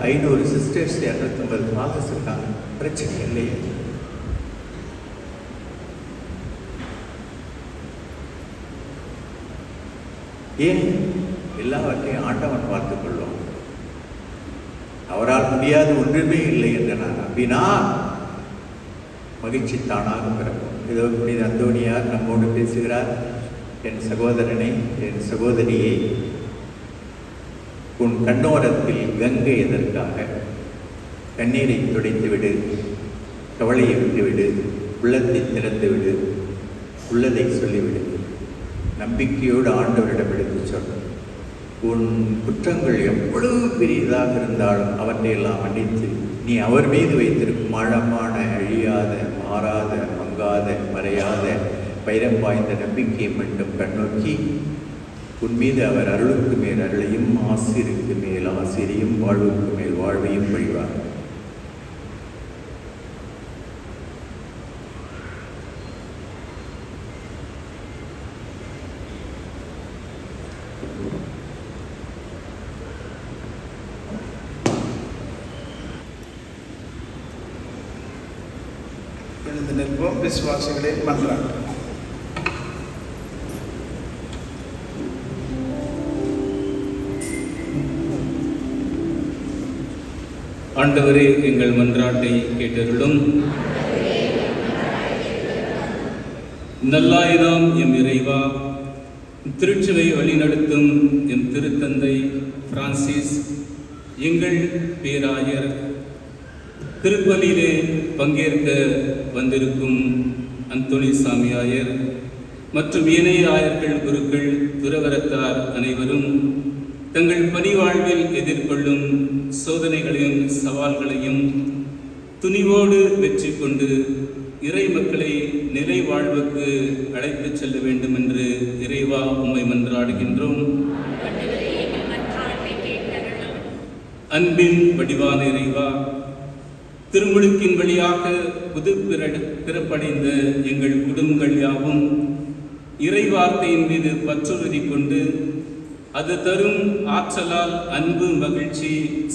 500 சிஸ்டர்ஸ், 250 ஃபாதர்ஸ் இருக்காங்க, பிரச்சனை இல்லையே. ஏன்? எல்லாவற்றையும் ஆண்டவன் பார்த்துக் கொள்ளும். அவரால் முடியாது ஒன்றுமே இல்லை என்று நான் நம்பினால் மகிழ்ச்சி தானாக பிறக்கும். இதோ புனித அந்தோனியார் நம்மோடு பேசுகிறார். என் சகோதரனை, என் சகோதரியை, உன் கண்ணோரத்தில் கங்கை எதற்காக? கண்ணீரை துடைத்து விடு, கவலையை விட்டுவிடு, உள்ளத்தை திறந்து விடு, உள்ளதை சொல்லிவிடு. நம்பிக்கையோடு ஆண்டவரிடம் எடுத்து சொல். உன் குற்றங்கள் எவ்வளவு பெரியதாக இருந்தாலும் அவற்றையெல்லாம் மன்னித்து நீ அவர் மீது வைத்திருக்கும் ஆழமான, அழியாத, மாறாத, மங்காத, மறையாத, வைரம் வாய்ந்த நம்பிக்கையை மட்டும் கண்ணோக்கி உன் மீது அவர் அருளுக்கு மேல் அருளையும், ஆசிருக்கு மேல் ஆசிரியும், வாழ்வுக்கு மேல் வாழ்வையும் வழிவார். எழுந்து நிற்போம். விசுவாசிகளின் மன்றாட்டு. ஆண்டவரே, எங்கள் மன்றாட்டை கேட்டருளும். நல்லாயிராம் எம் இறைவா, திருச்சபை வழிநடத்தும் எம் திருத்தந்தை பிரான்சிஸ், எங்கள் பேராயர், திருப்பலியிலே பங்கேற்க வந்திருக்கும் அந்தோணி சாமியாயர், மற்றும் ஏனைய ஆயர்கள், குருக்கள், துறவரத்தார் அனைவரும் தங்கள் பணிவாழ்வில் எதிர்கொள்ளும் சோதனைகளையும் சவால்களையும் துணிவோடு வெற்றி கொண்டு இறை மக்களை நிலை வாழ்வுக்கு அழைத்துச் செல்ல வேண்டும் என்று இறைவா உம்மை மன்றாடுகின்றோம். அன்பின் வடிவான இறைவா, திருமுழுக்கின் வழியாக புது பிறப்படைந்த எங்கள் குடும்பங்கள் யாவும் இறைவார்த்தையின் மீது பற்றுறுதி கொண்டு அது தரும் ஆற்றலால் அன்பு, மகிழ்ச்சி,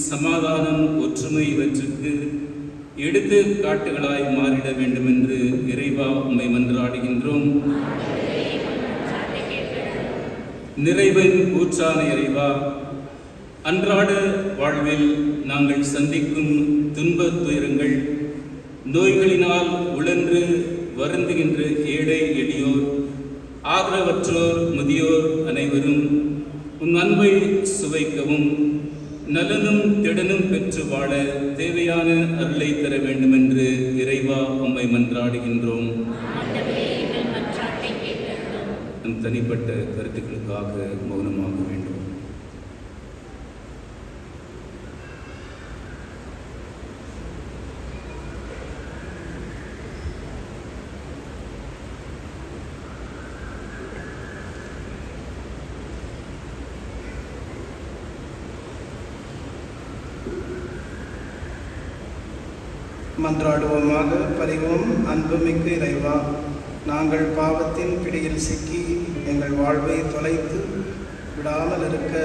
சமாதானம், ஒற்றுமை இவற்றுக்கு எடுத்து காட்டுகளாய் மாறிட வேண்டும் என்று இறைவா உம்மை மன்றாடுகின்றோம். நிறைவின் ஊற்றான இறைவா, அன்றாட வாழ்வில் நாங்கள் சந்திக்கும் துன்பத் துயரங்கள், நோய்களினால் உழன்று வருந்துகின்ற ஏழை எளியோர், ஆதரவற்றோர், முதியோர் அனைவரும் உன் அன்பை சுவைக்கவும் நலனும் திடனும் பெற்று வாழ தேவையான அருளை தர வேண்டும் என்று இறைவா உம்மை மன்றாடுகின்றோம். நம் தனிப்பட்ட கருத்துக்களுக்காக மௌனமாக வேண்டும். மன்றாடுவோமாக. பரிவோம். அன்புமிக்க இறைவா, நாங்கள் பாவத்தின் பிடியில் சிக்கி எங்கள் வாழ்வை தொலைத்து விடாமல் இருக்க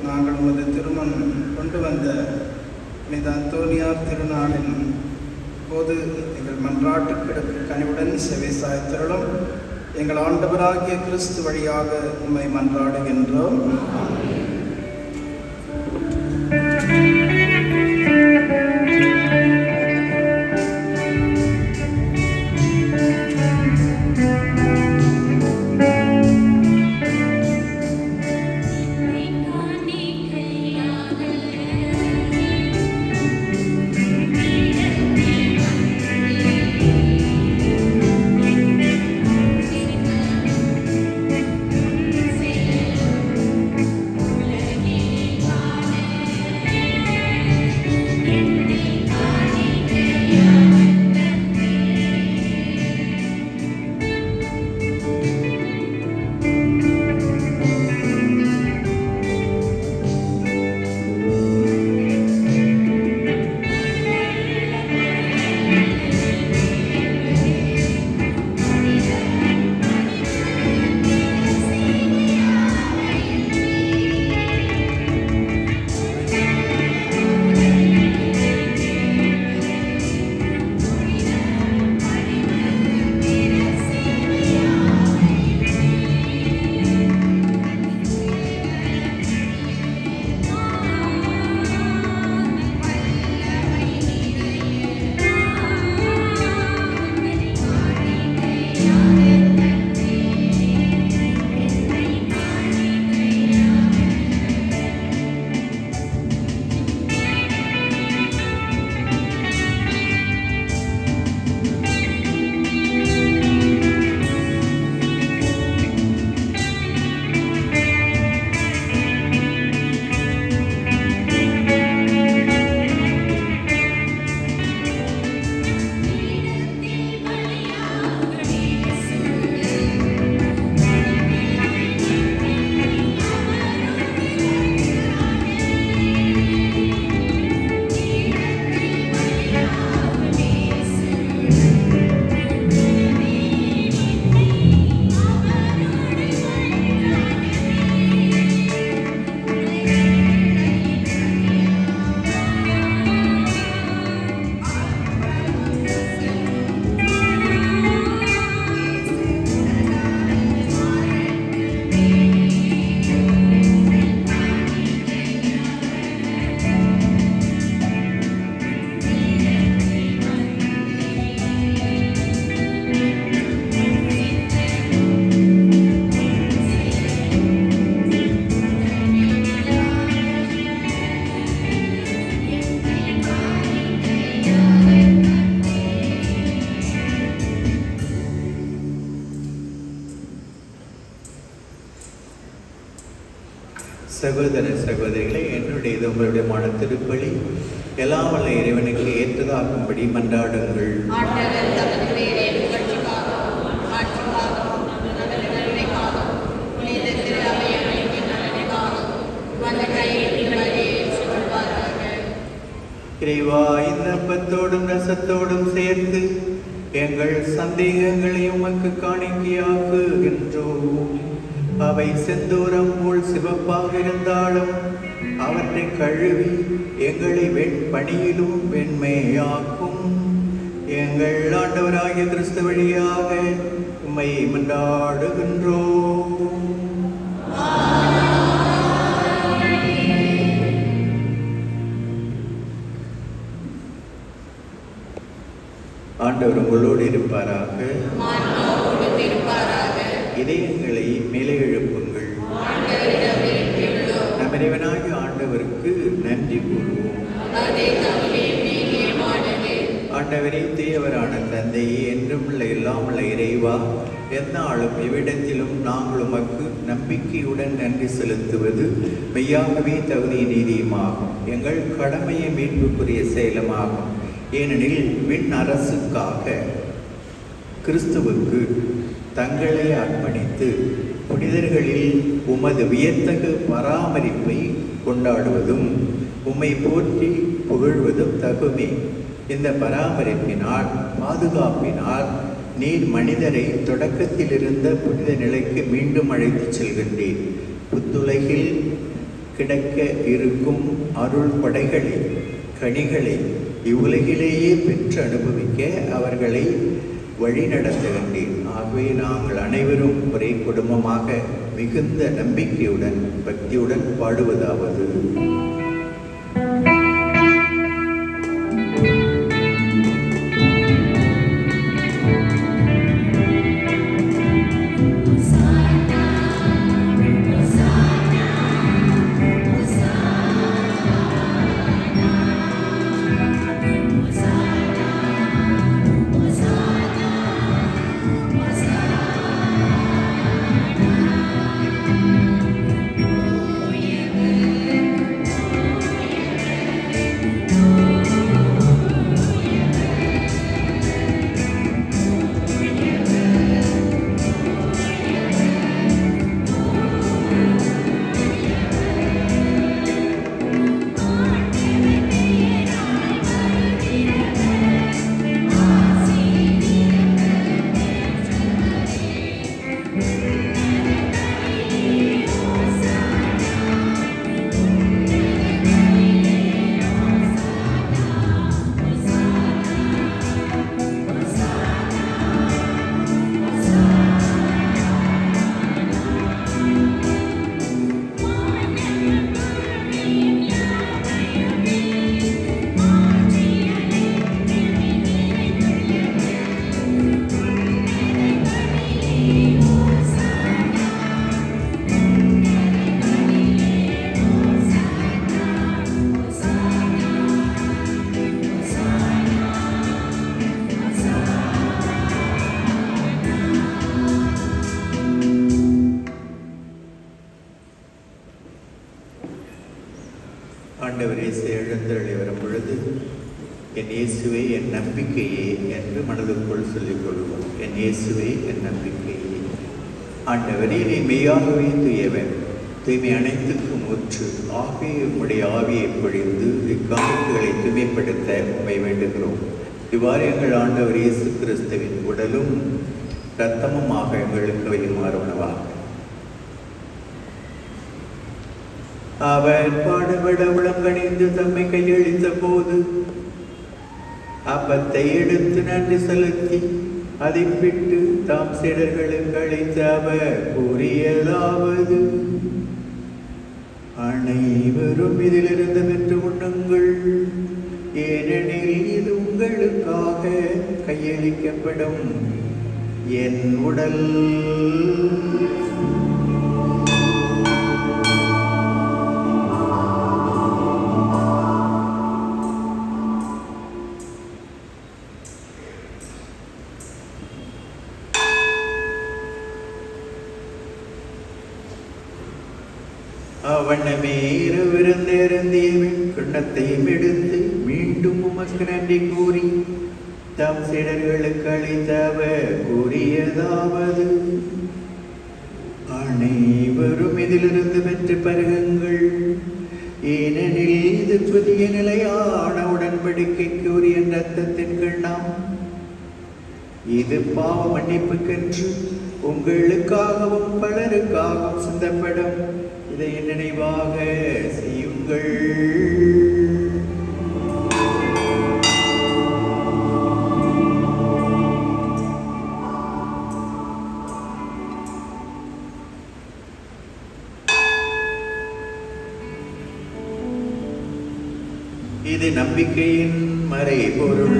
நாங்கள் உமது திருமண் கொண்டு வந்த புனித அந்தோனியார் திருநாளின் போது எங்கள் மன்றாட்டுக்கு கனிவுடன் செவி சாய்த்திரளும். எங்கள் ஆண்டவராகிய கிறிஸ்து வழியாக உம்மை மன்றாடுகின்றோம். சகோதர சகோதரிகளை, என்னுடைய உங்களுடையமான திருப்பலி எல்லாம் வல்ல இறைவனுக்கு ஏற்றதாகும்படி மன்றாடுங்கள். ஆண்டவர் தமது பேரின் புகழ்ச்சிக்காகவும் மாட்சிக்காகவும் நமது நன்மைக்காகவும் புனித திரு அவை அமைப்பின் நலனுக்காகவும் வந்த கையில் வழியை சொல்வாராக. இறைவா, இந்த அப்பத்தோடும் ரசத்தோடும் சேர்த்து எங்கள் சந்தேகங்களை உமக்கு காணிக்கையாக்குகின்றோம். அவை செந்தூரம் போல் சிவப்பாக இருந்தாலும் அவற்றை கழுவி எங்களை வெண்பணியிலும் வெண்மையாக்கும். எங்கள் ஆண்டவராகிய கிறிஸ்து வழியாக உம்மை மன்றாடுகின்றோம். ஆண்டவர் உங்களோடு இருப்பாராக. இதயங்களை மேலே எழுப்புங்கள். நம் இறைவனாகிய ஆண்டவருக்கு நன்றி கூறுவோம். ஆண்டவரே, தேவரான தந்தையே, என்றும் உள்ள எல்லாம் உள்ள இறைவா, எந்நாளும் எவ்விடத்திலும் நாங்கள் உமக்கு நம்பிக்கையுடன் நன்றி செலுத்துவது மெய்யாகவே தகுதி நீதியுமாகும். எங்கள் கடமையை மீட்புக்குரிய செயலமாகும். ஏனெனில் விண் அரசுக்காக கிறிஸ்துவுக்கு தங்களை அர்ப்பணித்து புனிதர்களில் உமது வியத்தகு பராமரிப்பை கொண்டாடுவதும் உம்மை போற்றி புகழ்வதும் தகுமே. இந்த பராமரிப்பினால், பாதுகாப்பினால் நீர் மனிதரை தொடக்கத்திலிருந்த புனித நிலைக்கு மீண்டும் அழைத்து செல்கின்றீர். புத்துலகில் கிடக்க இருக்கும் அருள் படைகளை, கனிகளை இவ்வுலகிலேயே பெற்று அனுபவிக்க அவர்களை வழி நடத்துகின்றேன். ஆகவே நாங்கள் அனைவரும் ஒரே குடும்பமாக மிகுந்த நம்பிக்கையுடன் பக்தியுடன் பாடுவதாவது: ஆண்டவர் இயேசு எழுந்தருளி வரும் பொழுது, என் இயேசுவே என் நம்பிக்கையே என்று மனதுக்குள் சொல்லிக் கொள்வோம். என் இயேசுவே என் நம்பிக்கையே. ஆண்டவரே, நீ மெய்யாகவே தூயவன், தூய்மை அனைத்துக்கும் ஊற்று. ஆகவே உம்முடைய ஆவியை பொழிந்து இக்காலத்துகளை தூய்மைப்படுத்த உம்மை வேண்டுகிறோம். இவ்வாறு எங்கள் ஆண்டவர் இயேசு கிறிஸ்துவின் உடலும் இரத்தமுமாக எங்களுக்கு வைமாறுவனவாக. அவர் பாடுபட உளங்கணிந்து தம்மை கையளித்த போது அப்பத்தை எடுத்து நன்றி செலுத்தி அதை பிட்டு தாம் சீடர்களுக்கு அளித்து அவர் கூறியதாவது: அனைவரும் இதிலிருந்து பெற்று உண்ணுங்கள், ஏனெனில் இது உங்களுக்காக கையளிக்கப்படும் என் உடல். அவ்வண்ணமே இருவிருந்தேருந்தியவன் கிண்ணத்தையும் எடுத்து மீண்டும் உமக்கு நன்றி கூறி தம் சீடர்களுக்கு அளித்தவர் கூறியதாவது: அனைவரும் இதிலிருந்து பெற்று பருகுங்கள், ஏனெனில் இது புதிய நிலையான உடன்படிக்கைக்கு உரிய இரத்தத்தின் கிண்ணம். இது பாவ மன்னிப்புக்கென்று உங்களுக்காகவும் பலருக்காகவும் சிந்தப்படும். இதை என் நினைவாக செய்யுங்கள். இது நம்பிக்கையின் மறைபொருள்.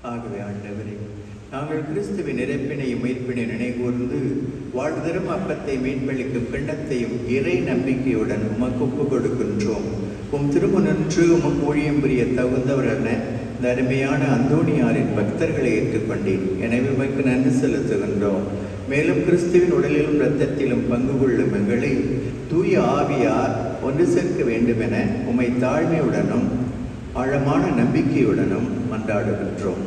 ஆகவே ஆண்டவரே, நாங்கள் கிறிஸ்துவின் இறப்பினையும் மீட்பினையும் நினைகூர்ந்து வாழ்தரும் அப்பத்தை மீட்பளிக்கும் கிண்ணத்தையும் இறை நம்பிக்கையுடன் உமக்கு ஒப்புக் கொடுக்கின்றோம். உம் திருமுனின்று உமக்கு ஊழியம் புரிய தகுந்தவரான இந்த அருமையான அந்தோணியாரின் பக்தர்களை ஏற்றுக்கொண்டேன். எனவே உமக்கு நன்றி செலுத்துகின்றோம். மேலும் கிறிஸ்துவின் உடலிலும் இரத்தத்திலும் பங்கு கொள்ளும் எங்களை தூய ஆவியார் ஒன்று சேர்க்க வேண்டுமென உம்மை தாழ்மையுடனும் ஆழமான நம்பிக்கையுடனும் மன்றாடுகின்றோம்.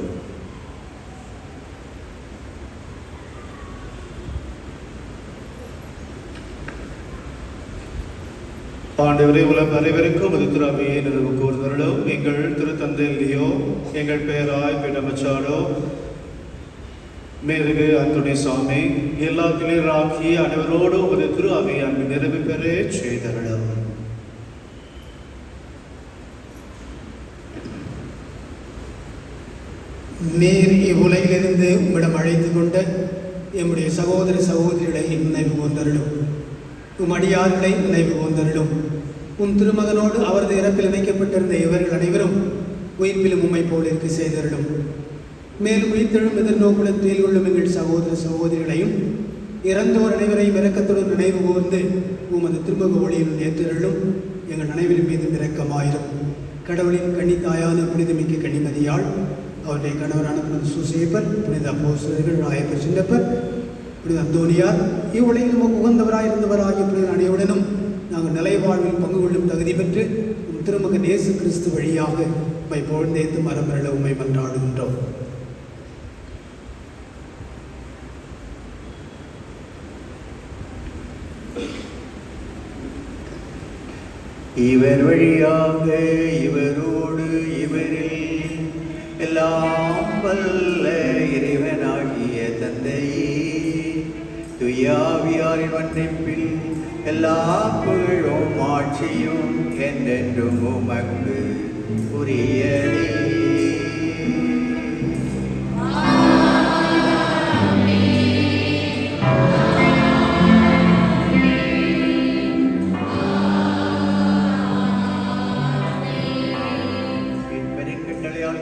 ஆண்டவரே, உலகம் அனைவருக்கும் அது திராவியை நிறுவு கூறுதலும் எங்கள் திருத்தந்தையிலேயோ எங்கள் பெயராய் விடமச்சாலோ மேருகு அத்துணை சாமி எல்லா கிளியராக்கி அனைவரோடும் ஒரு திரு அவை அன்பு நிறைவு பெற செய்தருளும். நீர் இவ்வுலகிலிருந்து உம்மிடம் அழைத்து கொண்ட எம்முடைய சகோதர சகோதரிகளை நினைவு கூர்ந்தருளும். உம் அடியார்களை நினைவு கூர்ந்தருளும். உன் திருமகனோடு அவரது இறப்பில் இணைக்கப்பட்டிருந்த இவர்கள் அனைவரும் உயிர்ப்பிலும் உம்மை போல் இருக்க செய்தருளும். மேலும் உயிர்த்தெழும் எதிர்நோக்குடன் துயில் கொள்ளும் எங்கள் சகோதர சகோதரிகளையும் இறந்தோர் அனைவரையும் இரக்கத்துடன் நினைவு கூர்ந்து உமது திருமுக ஒளியில் ஏற்றருளும். எங்கள் அனைவரின் மீது இரக்கமாயிரும். கடவுளின் கன்னித்தாயான புனிதமிக்க கன்னிமதியாள், அவருடைய கணவரான புனித சூசேப்பர், புனித அப்போஸ்தலர்கள் ராயப்பர் சின்னப்பர், புனித அந்தோணியார், இவ்வுலகில் நமக்கு உகந்தவராயிருந்தவராகிய புனித அனைவருடனும் நாங்கள் நிலை வாழ்வில் பங்கு கொள்ளும் தகுதி பெற்று உம் திருமகன் இயேசு கிறிஸ்து வழியாக உம்மை புகழ்ந்தேத்து மரமரள உம்மை மன்றாடுகின்றோம். இவர் வழியாக இவரோடு இவரில் எல்லாம் வல்ல இறைவனாகிய தந்தையே, துயாவியாரின் மன்னிப்பில் எல்லா புகழும் ஆட்சியும் என்றென்றும் உமக்கு உரியதே.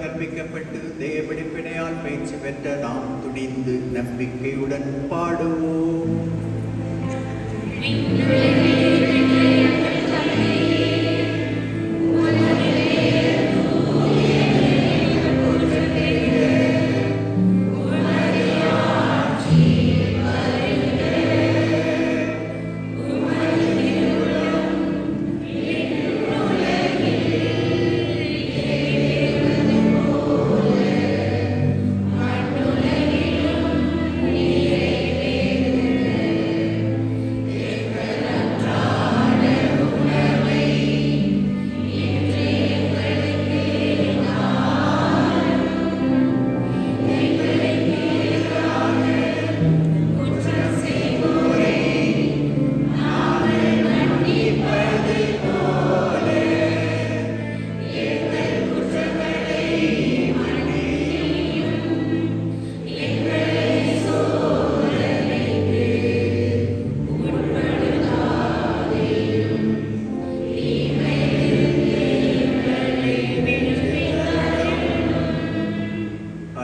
கற்பிக்கப்பட்டு தேவடிப்பினையால் பயிற்சி பெற்ற நாம் துணிந்து நம்பிக்கையுடன் பாடுவோம். Amen.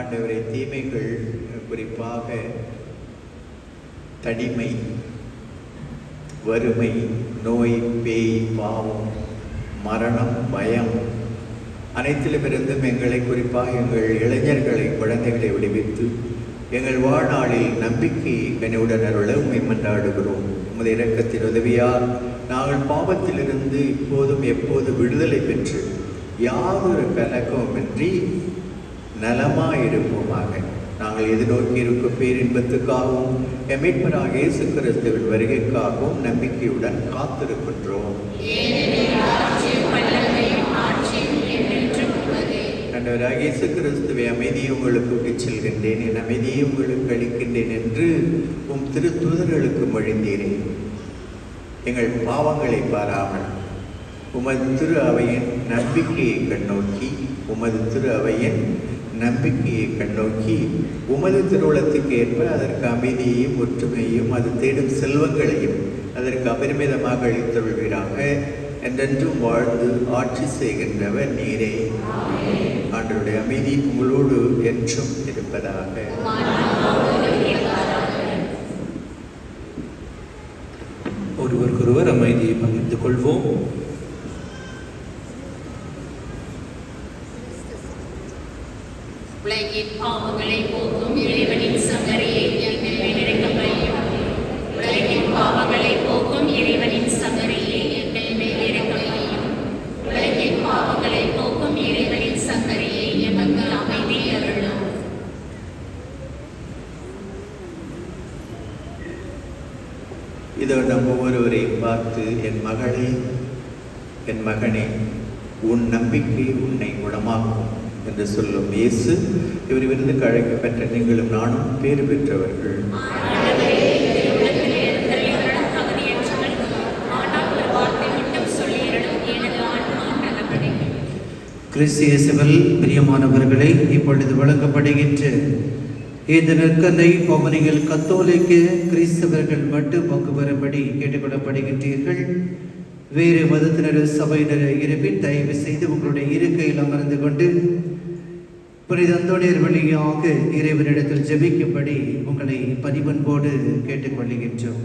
ஆண்டவரை தீமைகள் குறிப்பாக தனிமை, வறுமை, நோய், பேய், பாவம், மரணம், பயம் அனைத்திலுமிருந்தும் எங்களை குறிப்பாக எங்கள் இளைஞர்களை, குழந்தைகளை விடுவித்து எங்கள் வாழ்நாளில் நம்பிக்கை கனிவுடன் அருள உம்மை மன்றாடுகிறோம். உமது இரக்கத்தின் உதவியால் நாங்கள் பாவத்திலிருந்து இப்போதும் எப்போது விடுதலை பெற்று யாதொரு கலக்கமின்றி நலமாயிருப்போமாக. நாங்கள் எதிர்நோக்கி இருக்கும் பேரின்பத்துக்காகவும் மீட்பராக இயேசு கிறிஸ்துவின் வருகைக்காகவும் நம்பிக்கையுடன் காத்திருக்கின்றோம். ஆண்டவராக இயேசு கிறிஸ்துவை அமைதியை உங்களுக்கு விட்டுச் செல்கின்றேன், என் அமைதியை உங்களுக்கு அளிக்கின்றேன் என்று உம் திருத்தூதர்களுக்கு மொழிந்தீரேன். எங்கள் பாவங்களை பாராமல் உமது திரு அவையின் நம்பிக்கையை கண்ணோக்கி உமது திருவுளத்துக்கு ஏற்ப அதற்கு அமைதியையும் ஒற்றுமையையும் அது தேடும் செல்வங்களையும் அதற்கு அபரிமிதமாக அளித்தொள்வீராக. என்றென்றும் வாழ்ந்து ஆட்சி செய்கின்றவர் நீரே. ஆண்டவருடைய அமைதி உங்களோடு என்றும் இருப்பதாக. ஒருவருக்கொருவர் அமைதியை பகிர்ந்து கொள்வோம். உலகின் பாவங்களை போக்கும் இறைவனின் சங்கரியை எங்கள் மேல் இறக்கமையும். உலகின் பாவங்களை போக்கும் இறைவனின் சங்கரியை எங்கள் மேல் இறக்கமையும். உலகின் பாவங்களை போக்கும் இறைவனின் சங்கரியை எமக்கு அமைதி அருளும். இதோ நம் ஒவ்வொருவரையும் பார்த்து, என் மகளே, என் மகனே, உன் நம்பிக்கை உன்னை குணமாக்கும் என்று சொல்லும் இயேசு இவர் விருந்துக்கு அழைக்கப்பட்ட நீங்களும் நானும் பேறு பெற்றவர்கள். கிறிஸ்து இயேசுவில் பிரியமானவர்களே, இப்பொழுது வழங்கப்படுகின்ற இந்த நற்கருணை பவனிகள் கத்தோலிக்க கிறிஸ்தவர்கள் மட்டும் பங்கு பெறும்படி கேட்டுக்கொள்ளப்படுகின்றீர்கள். வேறு மதத்தினர் சபையினர் இருப்பின் தயவு செய்து உங்களுடைய இருக்கையில் அமர்ந்து கொண்டு புனித அந்தோனியர் வழியாக இறைவனிடத்தில் ஜெபிக்கும்படி உங்களை பணிவன்போடு கேட்டுக்கொள்கின்றோம்.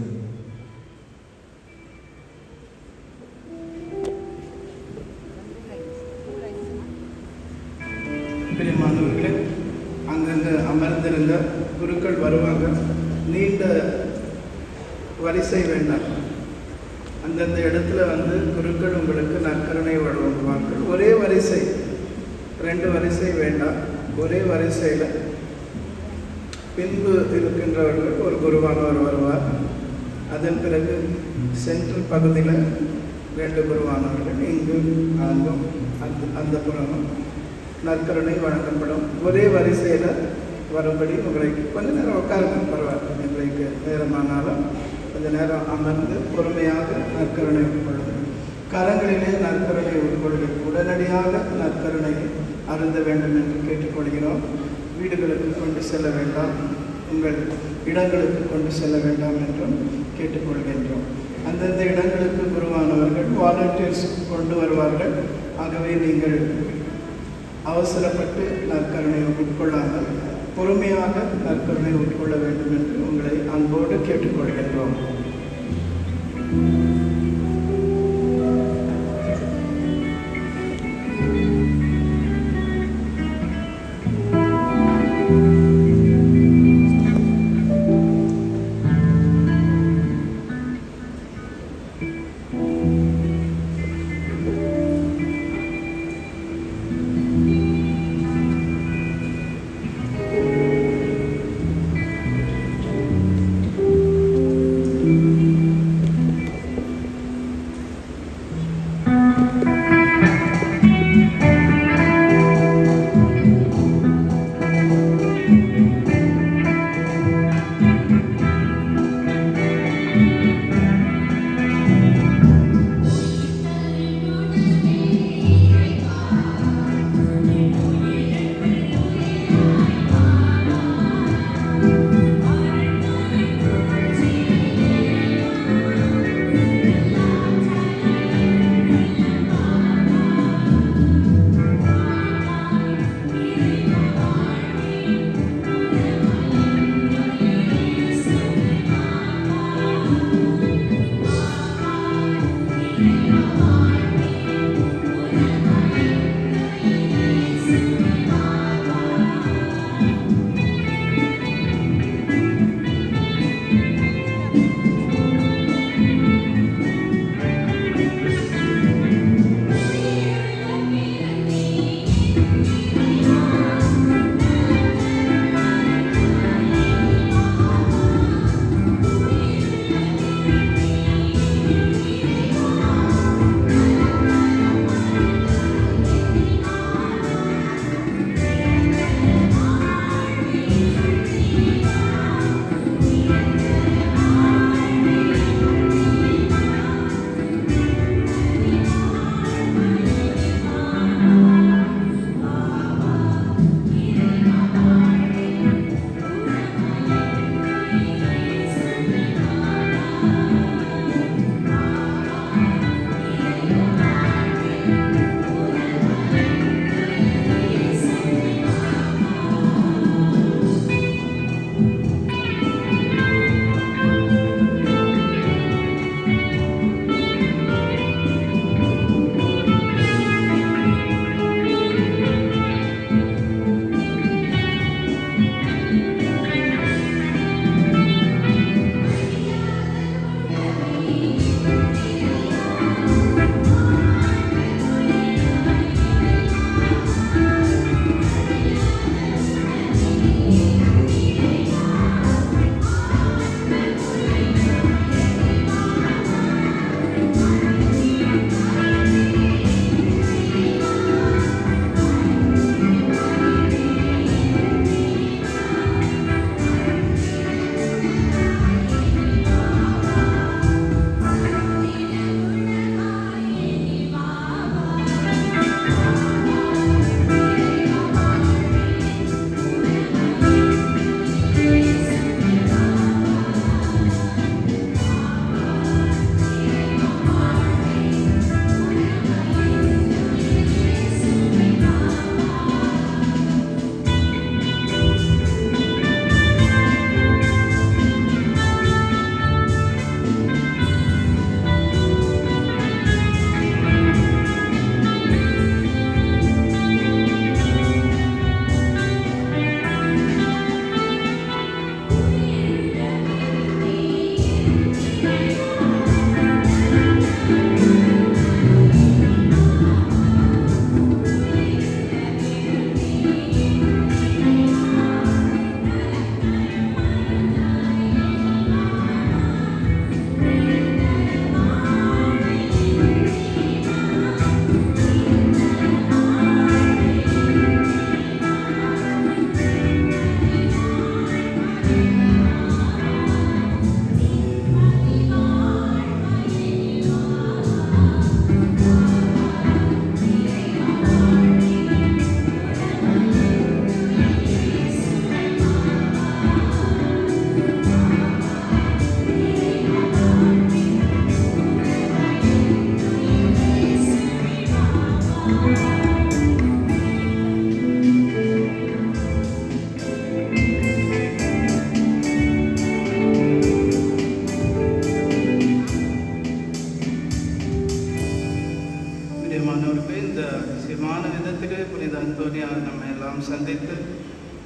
பிரியமானவர்களே, அங்கங்கே அமர்ந்திருந்த குருக்கள் வருவாங்க. நீண்ட வரிசை வேண்டாம். அந்தந்த இடத்துல குருக்கள் உங்களுக்கு நற்கருணை வழங்குவார்கள். ஒரே வரிசை, 2 வரிசை வேண்டாம். ஒரே வரிசையில் பின்பு இருக்கின்றவர்கள் ஒரு குருவானவர் வருவார். அதன் பிறகு சென்ட்ரல் பகுதியில் 2 குருவானவர்கள், இங்கு அங்கும் அந்த புறமும் நற்கருணை வழங்கப்படும். ஒரே வரிசையில் வரும்படி உங்களுக்கு கொஞ்ச நேரம் உட்காருங்க, பரவாயில்ல. உங்களுக்கு நேரமானாலும் கொஞ்ச நேரம் அமர்ந்து பொறுமையாக நற்கருணை உட்கொள்ளுங்கள். கரங்களிலே நற்கருணை உட்கொள்ளுங்கள். உடனடியாக நற்கருணையை அருந்த வேண்டும் என்று கேட்டுக்கொள்கிறோம். வீடுகளுக்கு கொண்டு செல்ல வேண்டாம், உங்கள் இடங்களுக்கு கொண்டு செல்ல வேண்டாம் என்றும் கேட்டுக்கொள்கின்றோம். அந்தந்த இடங்களுக்கு குருவானவர்கள் வாலண்டியர்ஸ் கொண்டு வருவார்கள். ஆகவே நீங்கள் அவசரப்பட்டு நற்கருணை உட்கொள்ளாமல் பொறுமையாக நற்கருணை உட்கொள்ள வேண்டும் என்று உங்களை அன்போடு கேட்டுக்கொள்கின்றோம்.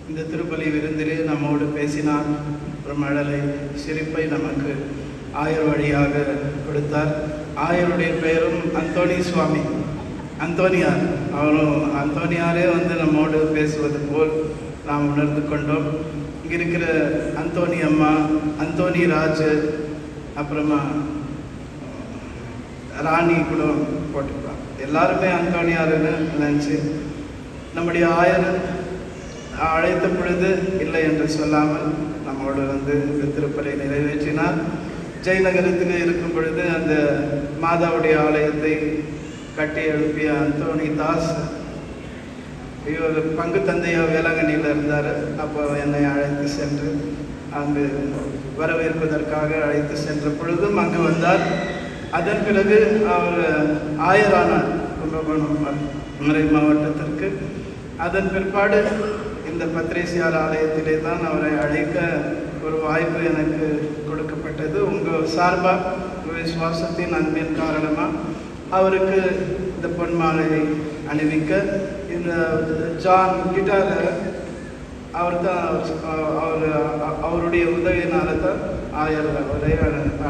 இந்த திருப்பலி விருந்திலே நம்மோடு பேசினார். ஒரு மழலை சிரிப்பை நமக்கு ஆயர் வழியாக கொடுத்தார். ஆயருடைய பெயரும் அந்தோணி சுவாமி, அந்தோனியார். அவரும் அந்தோனியாரே நம்மோடு பேசுவது போல் நாம் உணர்ந்து கொண்டோம். இங்கே இருக்கிற அந்தோணி அம்மா, அந்தோணி ராஜ், அப்புறமா ராணி கூட போட்டுக்கலாம். எல்லாருமே அந்தோணியாருன்னு நினச்சி நம்முடைய ஆயர் அழைத்த பொழுது இல்லை என்று சொல்லாமல் நம்மோடு இந்த திருப்பலை நிறைவேற்றினார். ஜெயநகரத்தில் இருக்கும் பொழுது அந்த மாதாவுடைய ஆலயத்தை கட்டி எழுப்பிய அந்தோணி தாஸ், இவர் பங்கு தந்தையாக வேளாங்கண்ணியில் இருந்தார். அப்போ என்னை அழைத்து சென்று அங்கு வரவேற்பதற்காக அழைத்து சென்ற பொழுதும் அங்கு வந்தார். அதன் பிறகு அவர் ஆயரானார் கும்பகோணம் மறை மாவட்டத்திற்கு. அதன் பிற்பாடு இந்த பத்ரேசியார் ஆலயத்திலே தான் அவரை அழைக்க ஒரு வாய்ப்பு எனக்கு கொடுக்கப்பட்டது. உங்கள் சார்பாக விசுவாசத்தின் அன்பின் காரணமாக அவருக்கு இந்த பொன்மாலையை அணிவிக்க இந்த ஜான் கிட்டார் அவருடைய உதவியினால தான் ஆயர் அவரை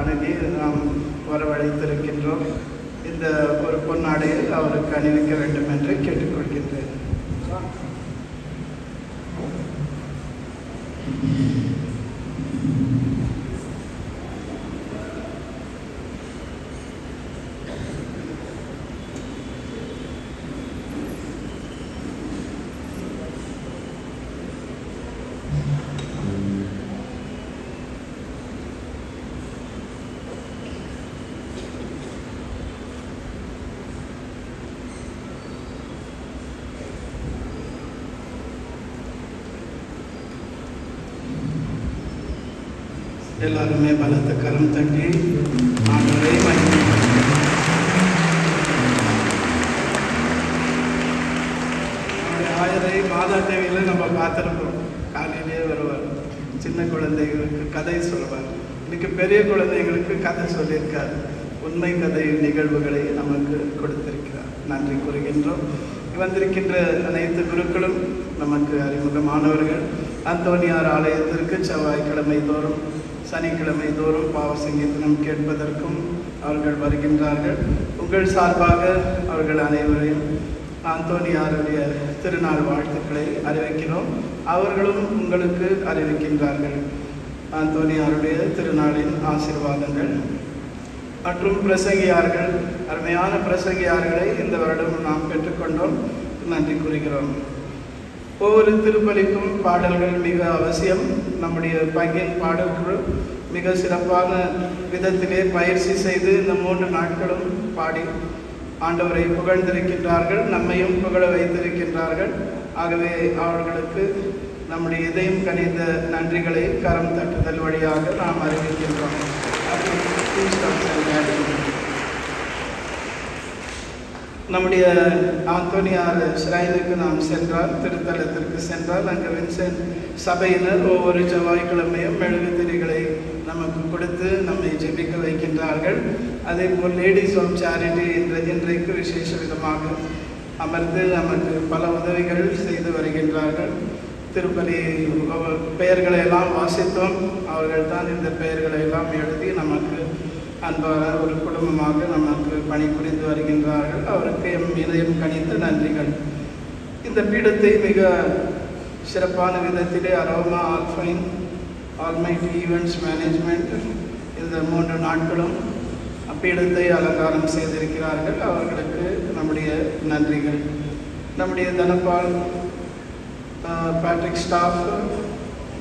அணுகி நாம் வரவழைத்திருக்கின்றோம். இந்த ஒரு பொன்னாடையை அவருக்கு அணிவிக்க வேண்டும் என்று கேட்டுக்கொள்கின்றேன். எல்லாருமே பலத்த கரம் தட்டி ஆண்டவரை ஆயரை மாதா தேவியில் நம்ம பார்த்துருக்கோம். காலையிலே வருவார், சின்ன குழந்தைகளுக்கு கதை சொல்வார். இன்னைக்கு பெரிய குழந்தைகளுக்கு கதை சொல்லியிருக்கார். உண்மை கதை நிகழ்வுகளை நமக்கு கொடுத்திருக்கிறார். நன்றி கூறுகின்றோம். வந்திருக்கின்ற அனைத்து குருக்களும் நமக்கு அறிமுகமானவர்கள். அந்தோனியார் ஆலயத்திற்கு செவ்வாய்க்கிழமை தோறும் சனிக்கிழமை தோறும் பாவ சங்கீதனம் கேட்பதற்கும் அவர்கள் வருகின்றார்கள். உங்கள் சார்பாக அவர்கள் அனைவரையும் அந்தோனியாருடைய திருநாள் வாழ்த்துக்களை அறிவிக்கிறோம். அவர்களும் உங்களுக்கு அறிவிக்கின்றார்கள் அந்தோனியாருடைய திருநாளின் ஆசீர்வாதங்கள். மற்றும் பிரசங்கியார்கள், அருமையான பிரசங்கியார்களை இந்த வருடம் நாம் பெற்றுக்கொண்டோம். நன்றி கூறுகிறோம். ஒவ்வொரு திருப்பலிக்கும் பாடல்கள் மிக அவசியம். நம்முடைய பங்கின் பாடல்கள் மிக சிறப்பான விதத்திலே பயிற்சி செய்து இந்த 3 நாட்களும் பாடி ஆண்டவரை புகழ்ந்திருக்கின்றார்கள், நம்மையும் புகழ வைத்திருக்கின்றார்கள். ஆகவே அவர்களுக்கு நம்முடைய இதயம் கனிந்த நன்றிகளை கரம் தட்டுதல் வழியாக நாம் அறிவிக்கின்றோம். நம்முடைய அந்தோனியார் ஷ்ரைனுக்கு நாம் சென்றால், திருத்தலத்திற்கு சென்றால், அங்கே வின்சென்ட் சபையினர் ஒவ்வொரு செவ்வாய்க்கிழமையும் மெழுகுதிரிகளை நமக்கு கொடுத்து நம்மை ஜெபிக்க வைக்கின்றார்கள். அதே போல் லேடிஸ் ஆஃப் சேரிட்டி இன்றைக்கு விசேஷ விதமாக அமர்ந்து நமக்கு பல உதவிகள் செய்து வருகின்றார்கள். திருப்பலி பெயர்களை எல்லாம் வாசித்தோம். அவர்கள் தான் இந்த பெயர்களை எல்லாம் எழுதி நமக்கு அன்பான ஒரு குடும்பமாக நமக்கு பணிபுரிந்து வருகின்றார்கள். அவருக்கு இதயம் கனிந்த நன்றிகள். இந்த பீடத்தை மிக சிறப்பான விதத்திலே aroma alpine almighty events management இந்த 3 நாட்களும் பீடத்தை அலங்காரம் செய்திருக்கிறார்கள். அவர்களுக்கு நம்முடைய நன்றிகள். நம்முடைய தனபால் பேட்ரிக் ஸ்டாஃப்,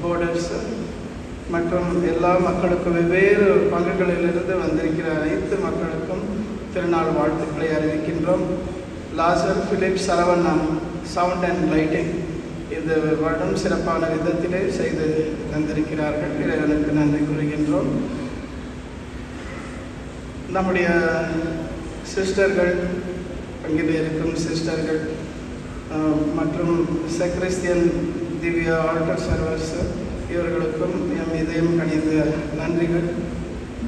போர்டர்ஸ் மற்றும் எல்லா மக்களுக்கும் வெவ்வேறு பங்குகளிலிருந்து வந்திருக்கிற அனைத்து மக்களுக்கும் திருநாள் வாழ்த்துக்களை அறிவிக்கின்றோம். Lazar Philip Saravanan sound and lighting இந்த வருடம் சிறப்பான விதத்திலே செய்து தந்திருக்கிறார்கள். இறைவனுக்கு நன்றி கூறுகின்றோம். நம்முடைய சிஸ்டர்கள், அங்கே இருக்கும் சிஸ்டர்கள் மற்றும் செக்ரிஸ்டியன் திவ்யா ஆல்டர் சர்வர்ஸ் இவர்களுக்கும் எம் இதயம் கணிந்த நன்றிகள்.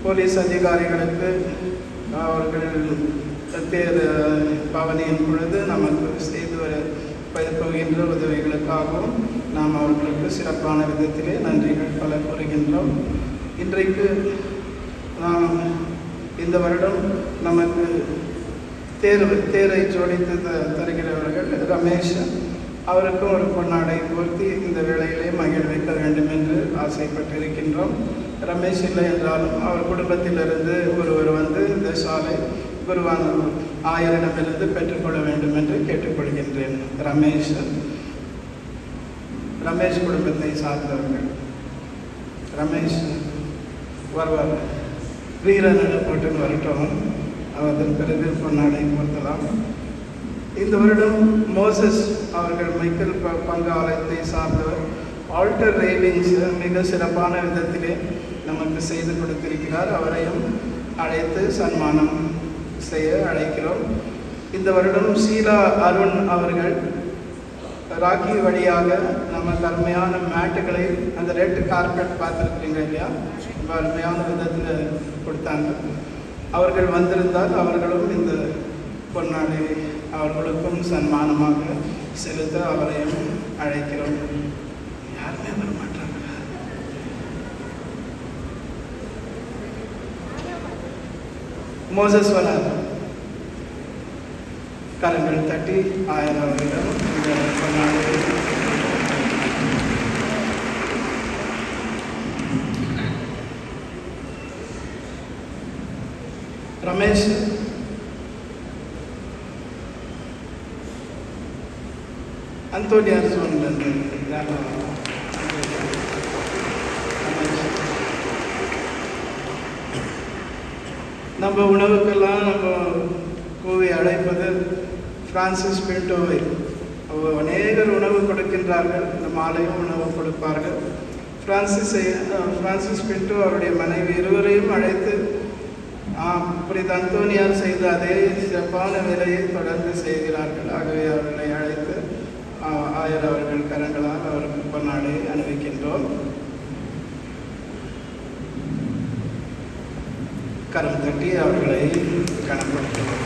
போலீஸ் அதிகாரிகளுக்கு அவர்கள் தேர் பவனியின் பொழுது நமக்கு செய்து போகின்ற உதவிகளுக்காகவும் நாம் அவர்களுக்கு சிறப்பான விதத்திலே நன்றிகள் பல கூறுகின்றோம். இன்றைக்கு நாம் இந்த வருடம் நமக்கு தேரை ஜோடித்து தருகிறவர்கள் ரமேஷ். அவருக்கும் ஒரு பொன்னாடை போர்த்தி இந்த வேளையிலே மகிழ்விக்க வேண்டும் என்று ஆசைப்பட்டிருக்கின்றோம். ரமேஷ் இல்லை என்றாலும் அவர் குடும்பத்திலிருந்து ஒருவர் வந்து இந்த சாலை குருவான ஆயரிடமிருந்து பெற்றுக்கொள்ள வேண்டும் என்று கேட்டுக்கொள்கின்றேன். ரமேஷ் குடும்பத்தை சார்ந்தவர்கள். ரமேஷ் வருவார், வீரநடு போட்டு வரட்டும், அதன் பிறகு பொன்னாடை போர்த்தலாம். இந்த வருடம் மோசஸ் அவர்கள் மைக்கேல் பங்கு ஆலயத்தை சார்ந்தவர் ஆல்டர் ரெயிலிங்ஸ் மிக சிறப்பான விதத்திலே நமக்கு செய்து கொடுத்திருக்கிறார். அவரையும் அழைத்து சன்மானம் செய்ய அழைக்கிறோம். இந்த வருடம் ஷீலா அருண் அவர்கள் ராக்கி வழியாக நம்ம அருமையான மேட்டுகளை, அந்த ரெட் கார்பெட் பார்த்துருக்கீங்க இல்லையா, ரொம்ப அருமையான விதத்தில் கொடுத்தாங்க. அவர்கள் வந்திருந்தால் அவர்களும் இந்த பொன்னாடை அவர்களுக்கும் சன்மானமாக செலுத்த அவரையும் அழைக்கிறோம். யாருமே வர மாட்டாங்க. மோசஸ் வரார். கரங்கள் தட்டி ஆயர் அவர்களிடம் இந்த பொன்னாடை ரமேஷ் அந்தோனியார் சொன்னது நம்ம உணவுக்கெல்லாம் நம்ம கூவி அழைப்பது பிரான்சிஸ் பின்டோவை. அநேகர் உணவு கொடுக்கின்றார்கள், இந்த மாலையும் உணவு கொடுப்பார்கள். பிரான்சிஸ் பின்டோ அவருடைய மனைவி இருவரையும் அழைத்து புனித அந்தோனியார் செய்த அதே சிறப்பான வேலையை தொடர்ந்து செய்கிறார்கள். ஆகவே அவர்களை அழைத்து ஆயர் அவர்கள் கரங்களால் அவருக்கு பொன்னாடை அணிவிக்கின்றோம். கரம் தட்டி அவர்களை கனப்படுத்துவோம்.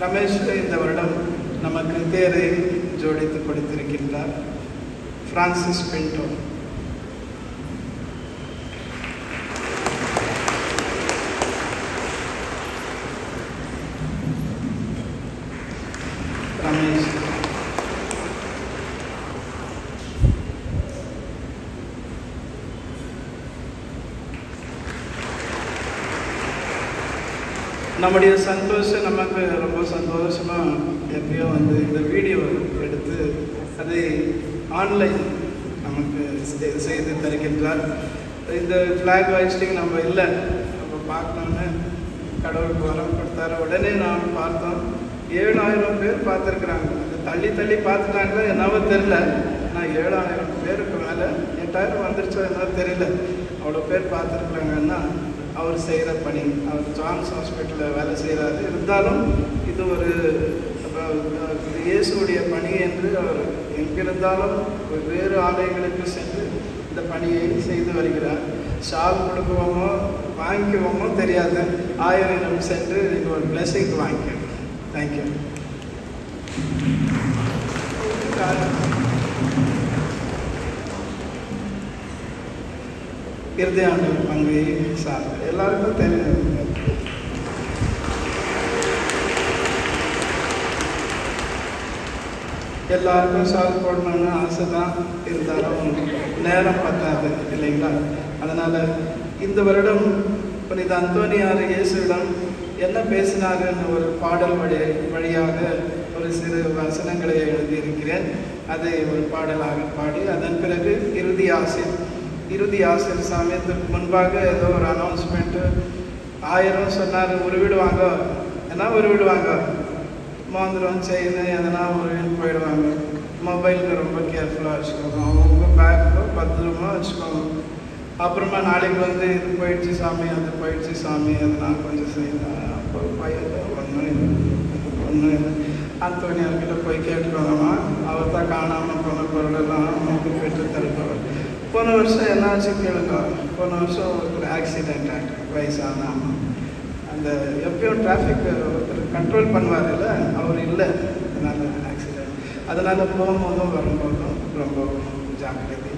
ரமேஷ் இந்த வருடம் நமக்கு தேரை ஜோடித்து கொடுத்திருக்கின்றார். Francis Pinto. ரமேஷ் நம்முடைய சந்தோஷம் நமக்கு ரொம்ப சந்தோஷமாக எப்பயோ வந்து இந்த வீடியோ எடுத்து அதை ஆன்லைன் நமக்கு செய்து தருகின்றார். இந்த ஃப்ளாக் ஹாய்ஸ்டிங் நம்ம இல்லை, நம்ம பார்க்கணுன்னு கடவுளுக்கு வரம் கொடுத்தாரு. உடனே நாம் பார்த்தோம், 7000 பேர் பார்த்துருக்குறாங்க. அது தள்ளி தள்ளி பார்த்துட்டாங்களோ என்னவோ தெரியல. ஆனால் 7000 பேருக்கு மேலே 8000 வந்துருச்சோ என்னவோ தெரியல, அவ்வளோ பேர் பார்த்துருக்குறாங்கன்னா அவர் செய்கிற பணி. அவர் ஜான்ஸ் ஹாஸ்பிட்டலில் வேலை செய்கிறாரு. இருந்தாலும் இது ஒரு இயேசுடைய பணி என்று அவர் எங்கிருந்தாலும் வேறு ஆலயங்களுக்கு சென்று இந்த பணியை செய்து வருகிறார். ஷால் கொடுக்குவோமோ வாங்கிக்குவோமோ தெரியாது, ஆயரிடம் சென்று நீங்கள் ஒரு பிளெஸிங் வாங்கிக்கணும். தேங்க்யூ. இறுதி ஆண்டு பங்கை சார் எல்லாருக்கும் தெரியும். எல்லாருக்கும் ஷால் போடணும்னு ஆசை தான், இருந்தாலும் நேரம் பத்தாது இல்லைங்களா. அதனால் இந்த வருடம் புனித அந்தோனியார் இயேசுவிடம் என்ன பேசினாருன்னு ஒரு பாடல் வழியாக ஒரு சிறு வசனங்களை எழுதியிருக்கிறேன். அதை ஒரு பாடலாக பாடி அதன் பிறகு இறுதி ஆசிர் சமயத்துக்கு முன்பாக ஏதோ ஒரு அனௌன்ஸ்மெண்ட்டு. 1000 சொன்னார், ஒரு வீடு வாங்க, ஏன்னா ஒரு வீடு வாங்க, மோந்திரம் செயின் எதனா ஒரு வீடு போயிடுவாங்க. மொபைலுக்கு ரொம்ப கேர்ஃபுல்லாக வச்சுக்கோங்க, அவங்க பேக்கோ பத்திரமா வச்சுக்கோங்க. அப்புறமா நாளைக்கு வந்து இது போயிடுச்சு சாமி, அது போயிடுச்சு சாமி, அதெல்லாம் கொஞ்சம் செய்யலாம். அப்போ பையன் ஒன்றும் இல்லை. அந்தோனியார்கிட்ட போய் கேட்டுக்கோங்கம்மா, அவர் தான் காணாமல் போன பொருளெல்லாம் நமக்கு பெற்று தருப்பவர். போன வருஷம் என்னாச்சு கேளுங்க. போன வருஷம் ஒரு ஆக்சிடென்ட் ஆகிட்டு வயசான அம்மா. அந்த எப்பயும் டிராஃபிக் ஒருத்தர் கண்ட்ரோல் பண்ணுவார் இல்லை, அவர் இல்லை, அதனால் ஆக்சிடென்ட். அதனால் போகும்போதும் வரும்போதும் ரொம்ப ஜாக்கிரதை.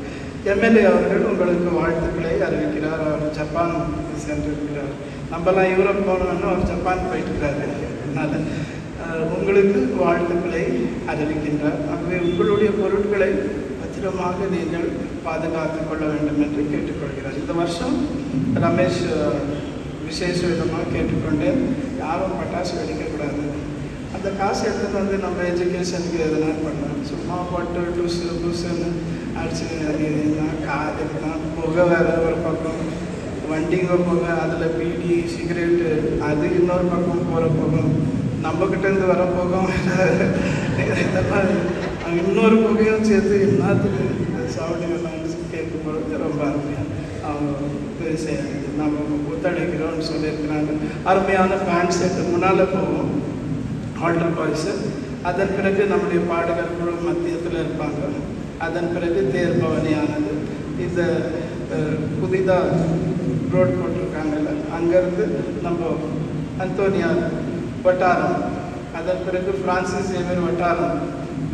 எம்எல்ஏ அவர்கள் உங்களுக்கு வாழ்த்துக்களை அறிவிக்கிறார். அவர் ஜப்பான் சென்றிருக்கிறார். நம்மலாம் யூரோப் போனோம்னா அவர் ஜப்பான் போயிட்டுருக்காரு. அதனால் உங்களுக்கு வாழ்த்துக்களை அறிவிக்கின்றார். ஆகவே உங்களுடைய பொருட்களை பத்திரமாக நீங்கள் பாதுகாத்து கொள்ள வேண்டும் என்று கேட்டுக்கொள்கிறார். இந்த வருஷம் ரமேஷ் விசேஷ விதமாக கேட்டுக்கொண்டேன், யாரும் பட்டாசு வெடிக்கக்கூடாது. அந்த காசு எடுத்துகிட்டு வந்து நம்ம எஜுகேஷனுக்கு எதனா பண்ணலாம். சும்மா போட்டு புதுசுன்னு அடிச்சு காதுக்கு தான் புகை வேறு ஒரு பக்கம், வண்டிங்க புகை, அதில் பீடி சிகரெட்டு, அது இன்னொரு பக்கம் போகிற போகும், நம்மக்கிட்டேருந்து வர போகும், இதெல்லாம் இன்னொரு புகையும் சேர்த்து எல்லாத்துக்கு சவுண்டிங்கெல்லாம் கேட்கும் பொழுது ரொம்ப அருமையாக அவங்க பெருசாக நம்ம ஒத்துழைக்கிறோம்னு சொல்லியிருக்கிறாங்க. அருமையான ஃபேன் செட்டு முன்னால் போவோம், ஆல்டர் பாய்ஸு. அதன் பிறகு நம்முடைய பாடகர் குழு மத்தியத்தில் இருப்பாங்க. அதன் பிறகு தேர் பவனியானது. இந்த புதிதாக ரோட் போட்டிருக்காங்கல்ல, அங்கேருந்து நம்ம அந்தோனியார் வட்டாரம், அதன் பிறகு பிரான்சிஸ் சேவியர் வட்டாரம்,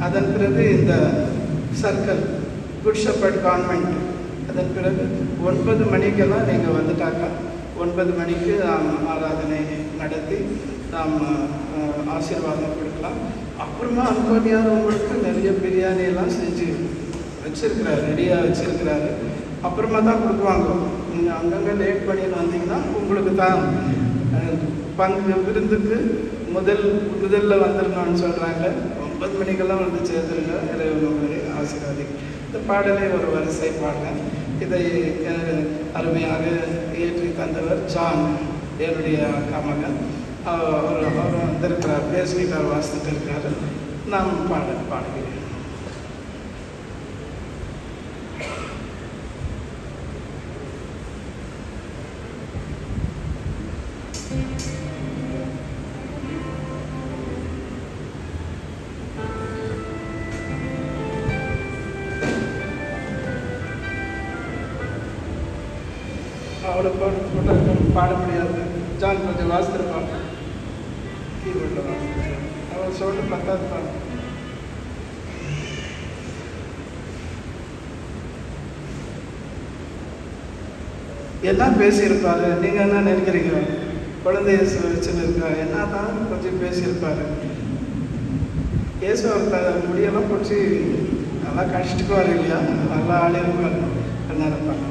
அதன் பிறகு இந்த சர்க்கிள் குட் ஷெப்பர்ட் கான்வென்ட். அதன் பிறகு 9 மணிக்கெல்லாம் நீங்கள் வந்துட்டாக்கா 9 மணிக்கு நாம் ஆராதனை நடத்தி நாம் ஆசீர்வாதம் கொடுக்கலாம். அப்புறமா அந்தோனியார் உங்களுக்கு நிறைய பிரியாணியெல்லாம் செஞ்சு வச்சுருக்கிறாரு, ரெடியாக வச்சுருக்கிறாரு. அப்புறமா தான் கொடுக்குவாங்க. நீங்கள் அங்கங்கே லேட் பண்ணின்னு வந்தீங்கன்னா உங்களுக்கு தான் பங்கு விருந்துக்கு முதல்ல வந்துடணும்னு சொல்கிறாங்க. 9 மணிக்கெல்லாம் வந்து சேர்ந்துருங்க. இறைவனுடைய ஆசீர்வாதி. இந்த பாடலை ஒரு வரிசை பாடினேன். இதை அருமையாக இயற்றி தந்தவர் ஜான், என்னுடைய அக்கா மகன். அவர் வந்திருக்கிறார், பேஸ் கிட்டார் வாசித்துட்டு இருக்காரு. நான் பாடுகிறேன். அவளை போட்டு பாட முடியாது. ஜான் கொஞ்சம் வாசித்திருப்பான், கீபோர்டில் வாசித்திருப்பான். அவள் சொல்லிட்டு 10வது பாடு. எல்லாம் பேசியிருப்பாரு. நீங்கள் என்ன நினைக்கிறீங்க? குழந்தைய வச்சுன்னு இருக்கா, என்ன தான் கொஞ்சம் பேசியிருப்பாரு. அவர் முடியெல்லாம் பிடிச்சி நல்லா கஷ்டக்குவார் இல்லையா, நல்லா ஆளிருப்பார். என்ன இருப்பாங்க.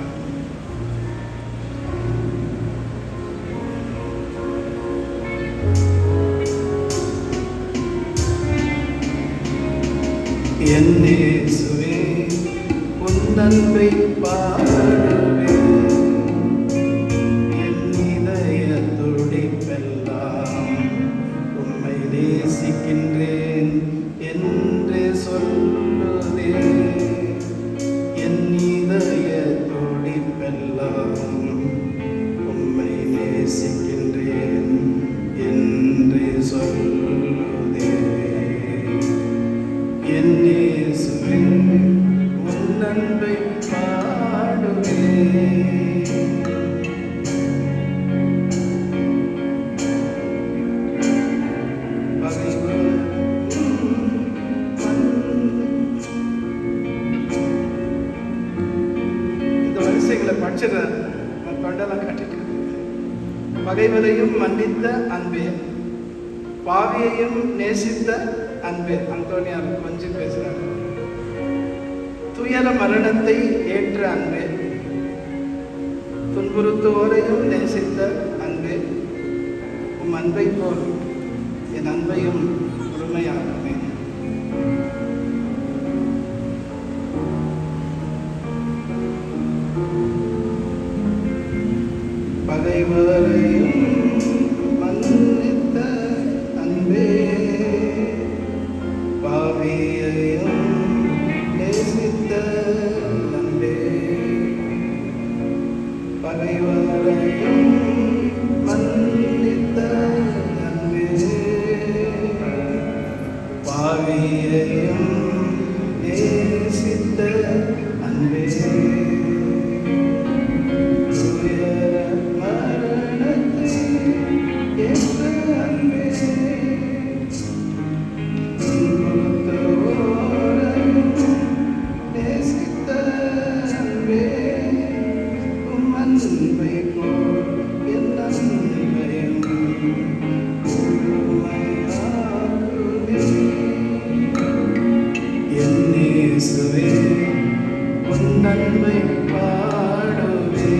என் இயேசுவே உன் அன்பை பாடுவேன், என் இதய துடிப்பெல்லாம் உம்மை நேசிக்கின்றேன் என்று சொல்லுதே. என் இதய துடிப்பெல்லாம் உம்மை நேசிக்கின்றேன் என்று சொல்லுதே. என் இயேசுவே உன் அன்பை பாடுவேன். இந்த வரிசைகளை படிச்சிடறேன், தொண்டெல்லாம் கட்டிட்டு. பகைவரையும் மன்னித்த அன்பே, பாவியையும் நேசித்த அன்பே. அந்தோனியார் கொஞ்சம் பேசுறாரு. துயர மரணத்தை ஏற்ற அன்பே, துன்புறுத்துவோரையும் நேசித்த அன்பே, உம் அன்பை போல் என் அன்பையும் முழுமையாகுமே. பகைவரையும் மன்னித்த அன்பே, பாவியையும் நேசித்த அன்பே, பகைவரையும் மன்னித்த அன்பே, ஆவியையும் நேசித்த அன்பே துயர மரணத்தை ஏற்ற அன்பே துன்பத்தோரையும் நேசித்த அன்பே உம் அன்பை போல் என் அன்பையும் இயேசுவே உன் நன்மை பாடுவே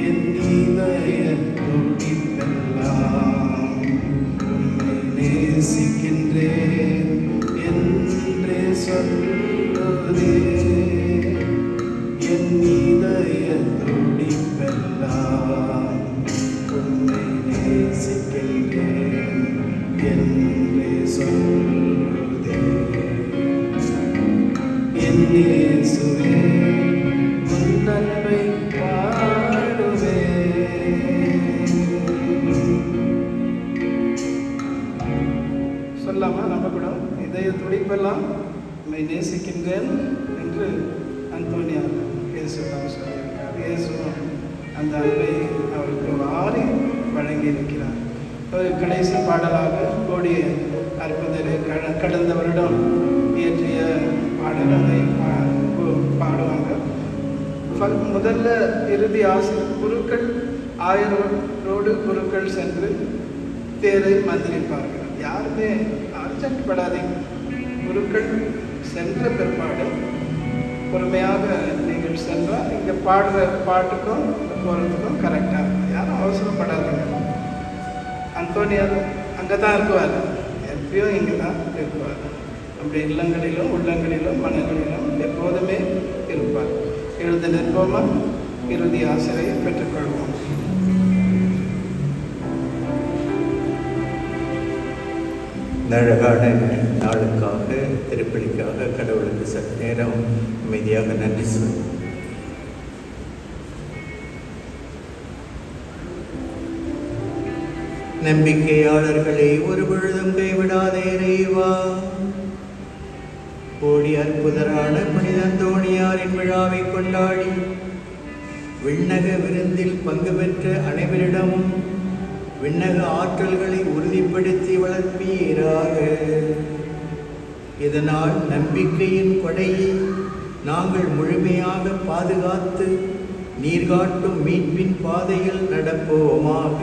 என் இதய துடிப்பெல்லாம் உம்மை நேசிக்கின்றேன் என்றே சொல்லுதே என் இதய துடிப்பெல்லாம் உம்மை நேசிக்கின்றேன் என்றே சொல்லுதே என் இயேசுவே உன் நன்மை பாடுவே. சொல்லாமா நம்ம கூட இதய துடிப்பெல்லாம் உம்மை நேசிக்கின்றேன் என்று அந்தோனியார் இயேசுவிடம் சொல்லியிருக்கிறார். இயேசுவும் அந்த அன்பை அவருக்கு வாரி வழங்கி இருக்கிறார். கடைசி பாடலாக கோடி அற்புதரை கடந்த வருடம் இயற்றிய பாடல் அதை பாடுவாங்க. முதல்ல இறுதி ஆசிரியர் குருக்கள் 1000 குருக்கள் சென்று தேரை மந்திரிப்பார்கள். யாருமே அர்ஜென்ட் படாதீங்க. குருக்கள் சென்ற பிற்பாடு பொறுமையாக நீங்கள் சென்றால் இங்கே பாடுற பாட்டுக்கும் போகிறதுக்கும் கரெக்டாக இருக்கும். யாரும் அவசரப்படாதீங்க. அந்தோனியார் அங்கே தான் இருக்குவார், எப்பயும் இங்கே தான் இருக்குவார். அப்படி இல்லங்களிலும் உள்ளங்களிலும் மனங்களிலும் எப்போதுமே இருப்பார். எழுந்து நிற்போமா, இறுதி ஆசிரியை பெற்றுக்கொள்வோம். இந்த அழகான நாளுக்காக, திருப்பலிக்காக கடவுளுக்கு சற்று நேரம் அமைதியாக நன்றி சொல்லுவோம். நம்பிக்கையாளர்களை ஒரு பொழுதும் கைவிடாதே இறைவா. கோடி அற்புதரான புனித அந்தோணியாரின் விழாவை கொண்டாடி விண்ணக விருந்தில் பங்கு பெற்ற அனைவரிடமும் விண்ணக ஆற்றல்களை உறுதிப்படுத்தி வளர்ப்பீராக. இதனால் நம்பிக்கையின் கொடையை நாங்கள் முழுமையாக பாதுகாத்து நீர்காட்டும் மீட்பின் பாதையில் நடப்போமாக.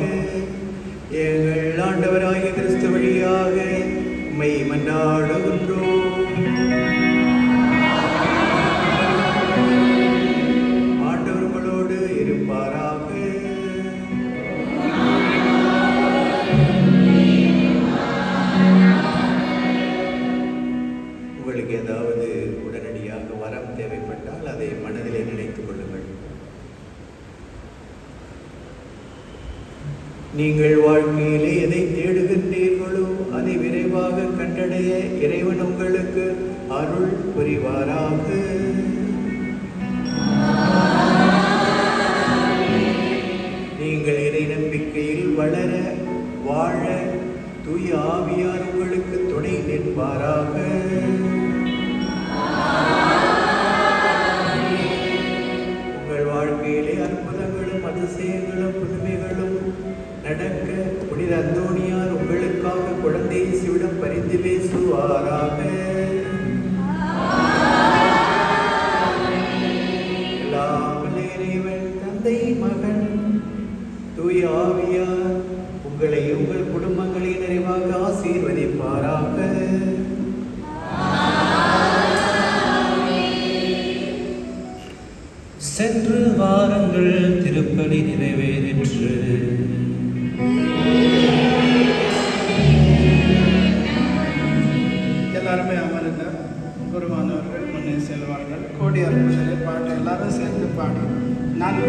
எங்கள் ஆண்டவராகிய கிறிஸ்து வழியாக உம்மை மன்றாடுகின்றோம். ஆண்டவர் உங்களோடு இருப்பாராக. உங்களுக்கு ஏதாவது உடனடியாக வரம் தேவைப்பட்டால் அதை மனதிலே நினைத்துக் கொள்ளுங்கள். நீங்கள் வாழ்க்கையிலே எதை தேடுகின்றீர்களோ அதை விரைவாக கண்டடைய இறைவன் உங்களுக்கு அருள் புரிவாராக. நீங்கள் இறை நம்பிக்கையில் வளர வாழ தூய ஆவியார் உங்களுக்கு துணை நிற்பாராக. உங்கள் வாழ்க்கையிலே அற்புதங்களும் அதிசயங்களும் புதுமைகளும் நடக்க புனித அந்தோணியார் உங்களுக்காக குழந்தை இயேசுவிடம் பரிந்து பேசுவாராக. எல்லாம் வல்ல இறைவன் தந்தை, மகன், தூய ஆவியார் உங்களை உங்கள் குடும்பங்களை நிறைவாக ஆசீர்வதிப்பாராக. சென்று வாருங்கள், திருப்பலி நிறைவேறிற்று. எல்லாருமே அமருங்க. குருவானவர்கள் முன்னே செல்வார்கள். கோடி அற்புதரை பாட்டு எல்லாரும் சேர்ந்து பாடி நான்